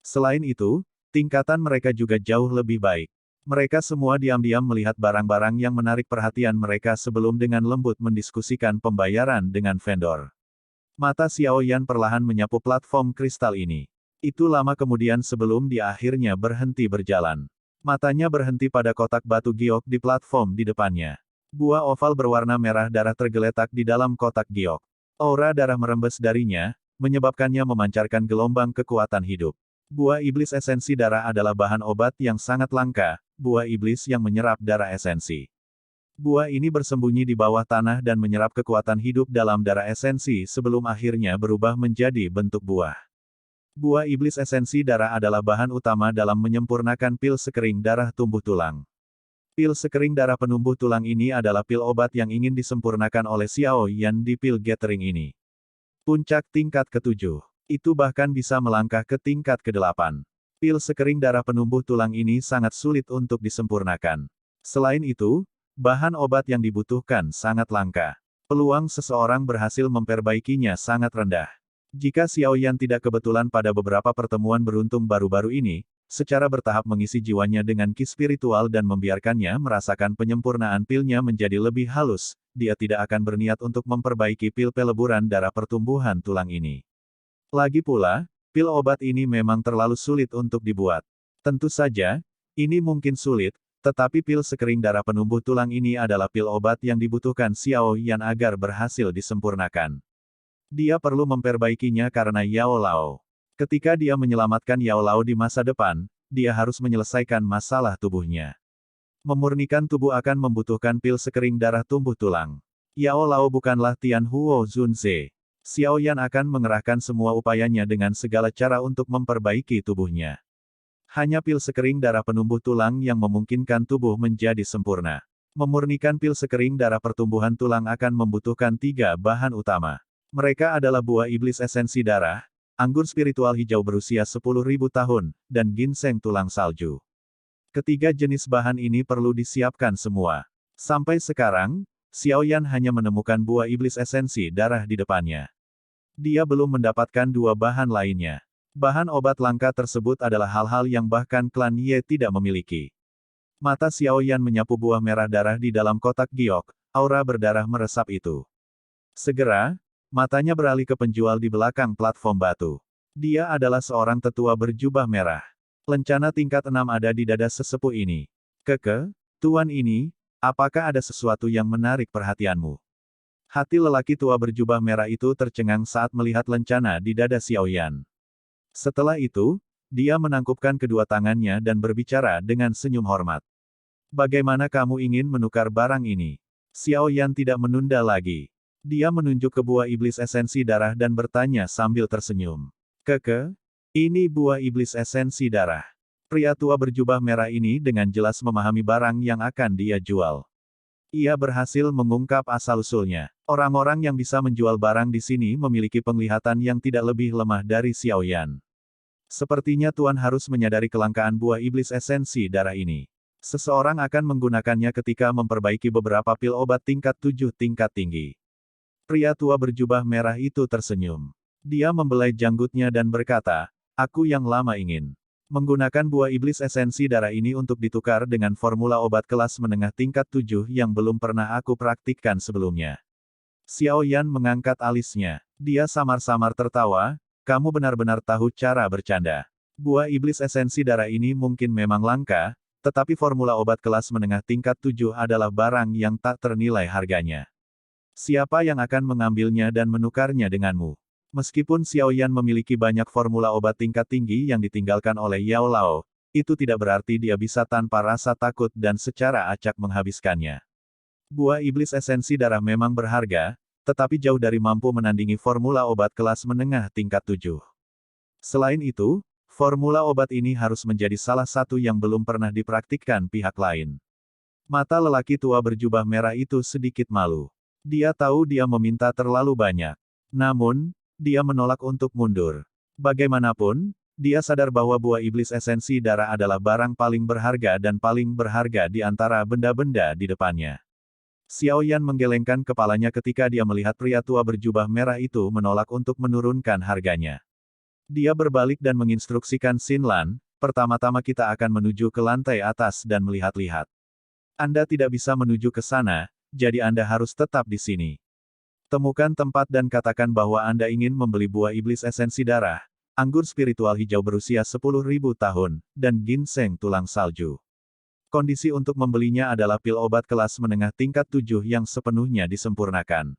Selain itu, tingkatan mereka juga jauh lebih baik. Mereka semua diam-diam melihat barang-barang yang menarik perhatian mereka sebelum dengan lembut mendiskusikan pembayaran dengan vendor. Mata Xiao Yan perlahan menyapu platform kristal ini. Itu lama kemudian sebelum dia akhirnya berhenti berjalan. Matanya berhenti pada kotak batu giok di platform di depannya. Buah oval berwarna merah darah tergeletak di dalam kotak giok. Aura darah merembes darinya, menyebabkannya memancarkan gelombang kekuatan hidup. Buah iblis esensi darah adalah bahan obat yang sangat langka, buah iblis yang menyerap darah esensi. Buah ini bersembunyi di bawah tanah dan menyerap kekuatan hidup dalam darah esensi sebelum akhirnya berubah menjadi bentuk buah. Buah iblis esensi darah adalah bahan utama dalam menyempurnakan pil sekering darah tumbuh tulang. Pil sekering darah penumbuh tulang ini adalah pil obat yang ingin disempurnakan oleh Xiao Yan di pil gathering ini. Puncak tingkat ke-7. Itu bahkan bisa melangkah ke tingkat ke-8. Pil sekering darah penumbuh tulang ini sangat sulit untuk disempurnakan. Selain itu, bahan obat yang dibutuhkan sangat langka. Peluang seseorang berhasil memperbaikinya sangat rendah. Jika Xiao Yan tidak kebetulan pada beberapa pertemuan beruntung baru-baru ini, secara bertahap mengisi jiwanya dengan ki spiritual dan membiarkannya merasakan penyempurnaan pilnya menjadi lebih halus, dia tidak akan berniat untuk memperbaiki pil peleburan darah pertumbuhan tulang ini. Lagi pula, pil obat ini memang terlalu sulit untuk dibuat. Tentu saja, ini mungkin sulit, tetapi pil sekering darah penumbuh tulang ini adalah pil obat yang dibutuhkan Xiao Yan agar berhasil disempurnakan. Dia perlu memperbaikinya karena Yao Lao. Ketika dia menyelamatkan Yao Lao di masa depan, dia harus menyelesaikan masalah tubuhnya. Memurnikan tubuh akan membutuhkan pil sekering darah tumbuh tulang. Yao Lao bukanlah Tian Huo Zunze. Xiao Yan akan mengerahkan semua upayanya dengan segala cara untuk memperbaiki tubuhnya. Hanya pil sekering darah penumbuh tulang yang memungkinkan tubuh menjadi sempurna. Memurnikan pil sekering darah pertumbuhan tulang akan membutuhkan 3 bahan utama. Mereka adalah buah iblis esensi darah, anggur spiritual hijau berusia 10.000 tahun, dan ginseng tulang salju. Ketiga jenis bahan ini perlu disiapkan semua. Sampai sekarang, Xiao Yan hanya menemukan buah iblis esensi darah di depannya. Dia belum mendapatkan 2 bahan lainnya. Bahan obat langka tersebut adalah hal-hal yang bahkan klan Ye tidak memiliki. Mata Xiao Yan menyapu buah merah darah di dalam kotak giok, aura berdarah meresap itu. Segera, matanya beralih ke penjual di belakang platform batu. Dia adalah seorang tetua berjubah merah. Lencana tingkat 6 ada di dada sesepuh ini. Tuan ini, apakah ada sesuatu yang menarik perhatianmu? Hati lelaki tua berjubah merah itu tercengang saat melihat lencana di dada Xiao Yan. Setelah itu, dia menangkupkan kedua tangannya dan berbicara dengan senyum hormat. Bagaimana kamu ingin menukar barang ini? Xiao Yan tidak menunda lagi. Dia menunjuk ke buah iblis esensi darah dan bertanya sambil tersenyum. Ini buah iblis esensi darah. Pria tua berjubah merah ini dengan jelas memahami barang yang akan dia jual. Ia berhasil mengungkap asal-usulnya. Orang-orang yang bisa menjual barang di sini memiliki penglihatan yang tidak lebih lemah dari Xiao Yan. Sepertinya Tuan harus menyadari kelangkaan buah iblis esensi darah ini. Seseorang akan menggunakannya ketika memperbaiki beberapa pil obat tingkat 7 tingkat tinggi. Pria tua berjubah merah itu tersenyum. Dia membelai janggutnya dan berkata, aku yang lama ingin menggunakan buah iblis esensi darah ini untuk ditukar dengan formula obat kelas menengah tingkat 7 yang belum pernah aku praktikkan sebelumnya. Xiao Yan mengangkat alisnya. Dia samar-samar tertawa, kamu benar-benar tahu cara bercanda. Buah iblis esensi darah ini mungkin memang langka, tetapi formula obat kelas menengah tingkat 7 adalah barang yang tak ternilai harganya. Siapa yang akan mengambilnya dan menukarnya denganmu? Meskipun Xiao Yan memiliki banyak formula obat tingkat tinggi yang ditinggalkan oleh Yao Lao, itu tidak berarti dia bisa tanpa rasa takut dan secara acak menghabiskannya. Buah iblis esensi darah memang berharga, tetapi jauh dari mampu menandingi formula obat kelas menengah tingkat 7. Selain itu, Formula obat ini harus menjadi salah satu yang belum pernah dipraktikkan pihak lain. Mata lelaki tua berjubah merah itu sedikit malu. Dia tahu dia meminta terlalu banyak. Namun, dia menolak untuk mundur. Bagaimanapun, dia sadar bahwa buah iblis esensi darah adalah barang paling berharga dan paling berharga di antara benda-benda di depannya. Xiao Yan menggelengkan kepalanya ketika dia melihat pria tua berjubah merah itu menolak untuk menurunkan harganya. Dia berbalik dan menginstruksikan Xin Lan, pertama-tama kita akan menuju ke lantai atas dan melihat-lihat. Anda tidak bisa menuju ke sana, jadi Anda harus tetap di sini. Temukan tempat dan katakan bahwa Anda ingin membeli buah iblis esensi darah, anggur spiritual hijau berusia 10.000 tahun, dan ginseng tulang salju. Kondisi untuk membelinya adalah pil obat kelas menengah tingkat 7 yang sepenuhnya disempurnakan.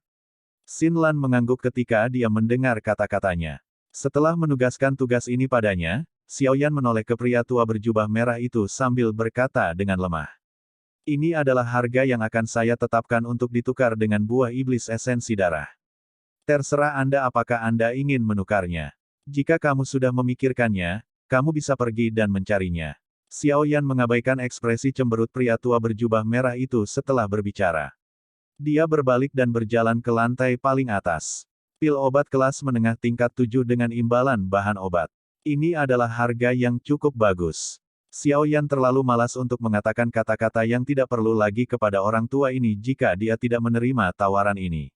Xin Lan mengangguk ketika dia mendengar kata-katanya. Setelah menugaskan tugas ini padanya, Xiao Yan menoleh ke pria tua berjubah merah itu sambil berkata dengan lemah. Ini adalah harga yang akan saya tetapkan untuk ditukar dengan buah iblis esensi darah. Terserah Anda apakah Anda ingin menukarnya. Jika kamu sudah memikirkannya, kamu bisa pergi dan mencarinya. Xiao Yan mengabaikan ekspresi cemberut pria tua berjubah merah itu setelah berbicara. Dia berbalik dan berjalan ke lantai paling atas. Pil obat kelas menengah tingkat 7 dengan imbalan bahan obat. Ini adalah harga yang cukup bagus. Xiao Yan terlalu malas untuk mengatakan kata-kata yang tidak perlu lagi kepada orang tua ini jika dia tidak menerima tawaran ini.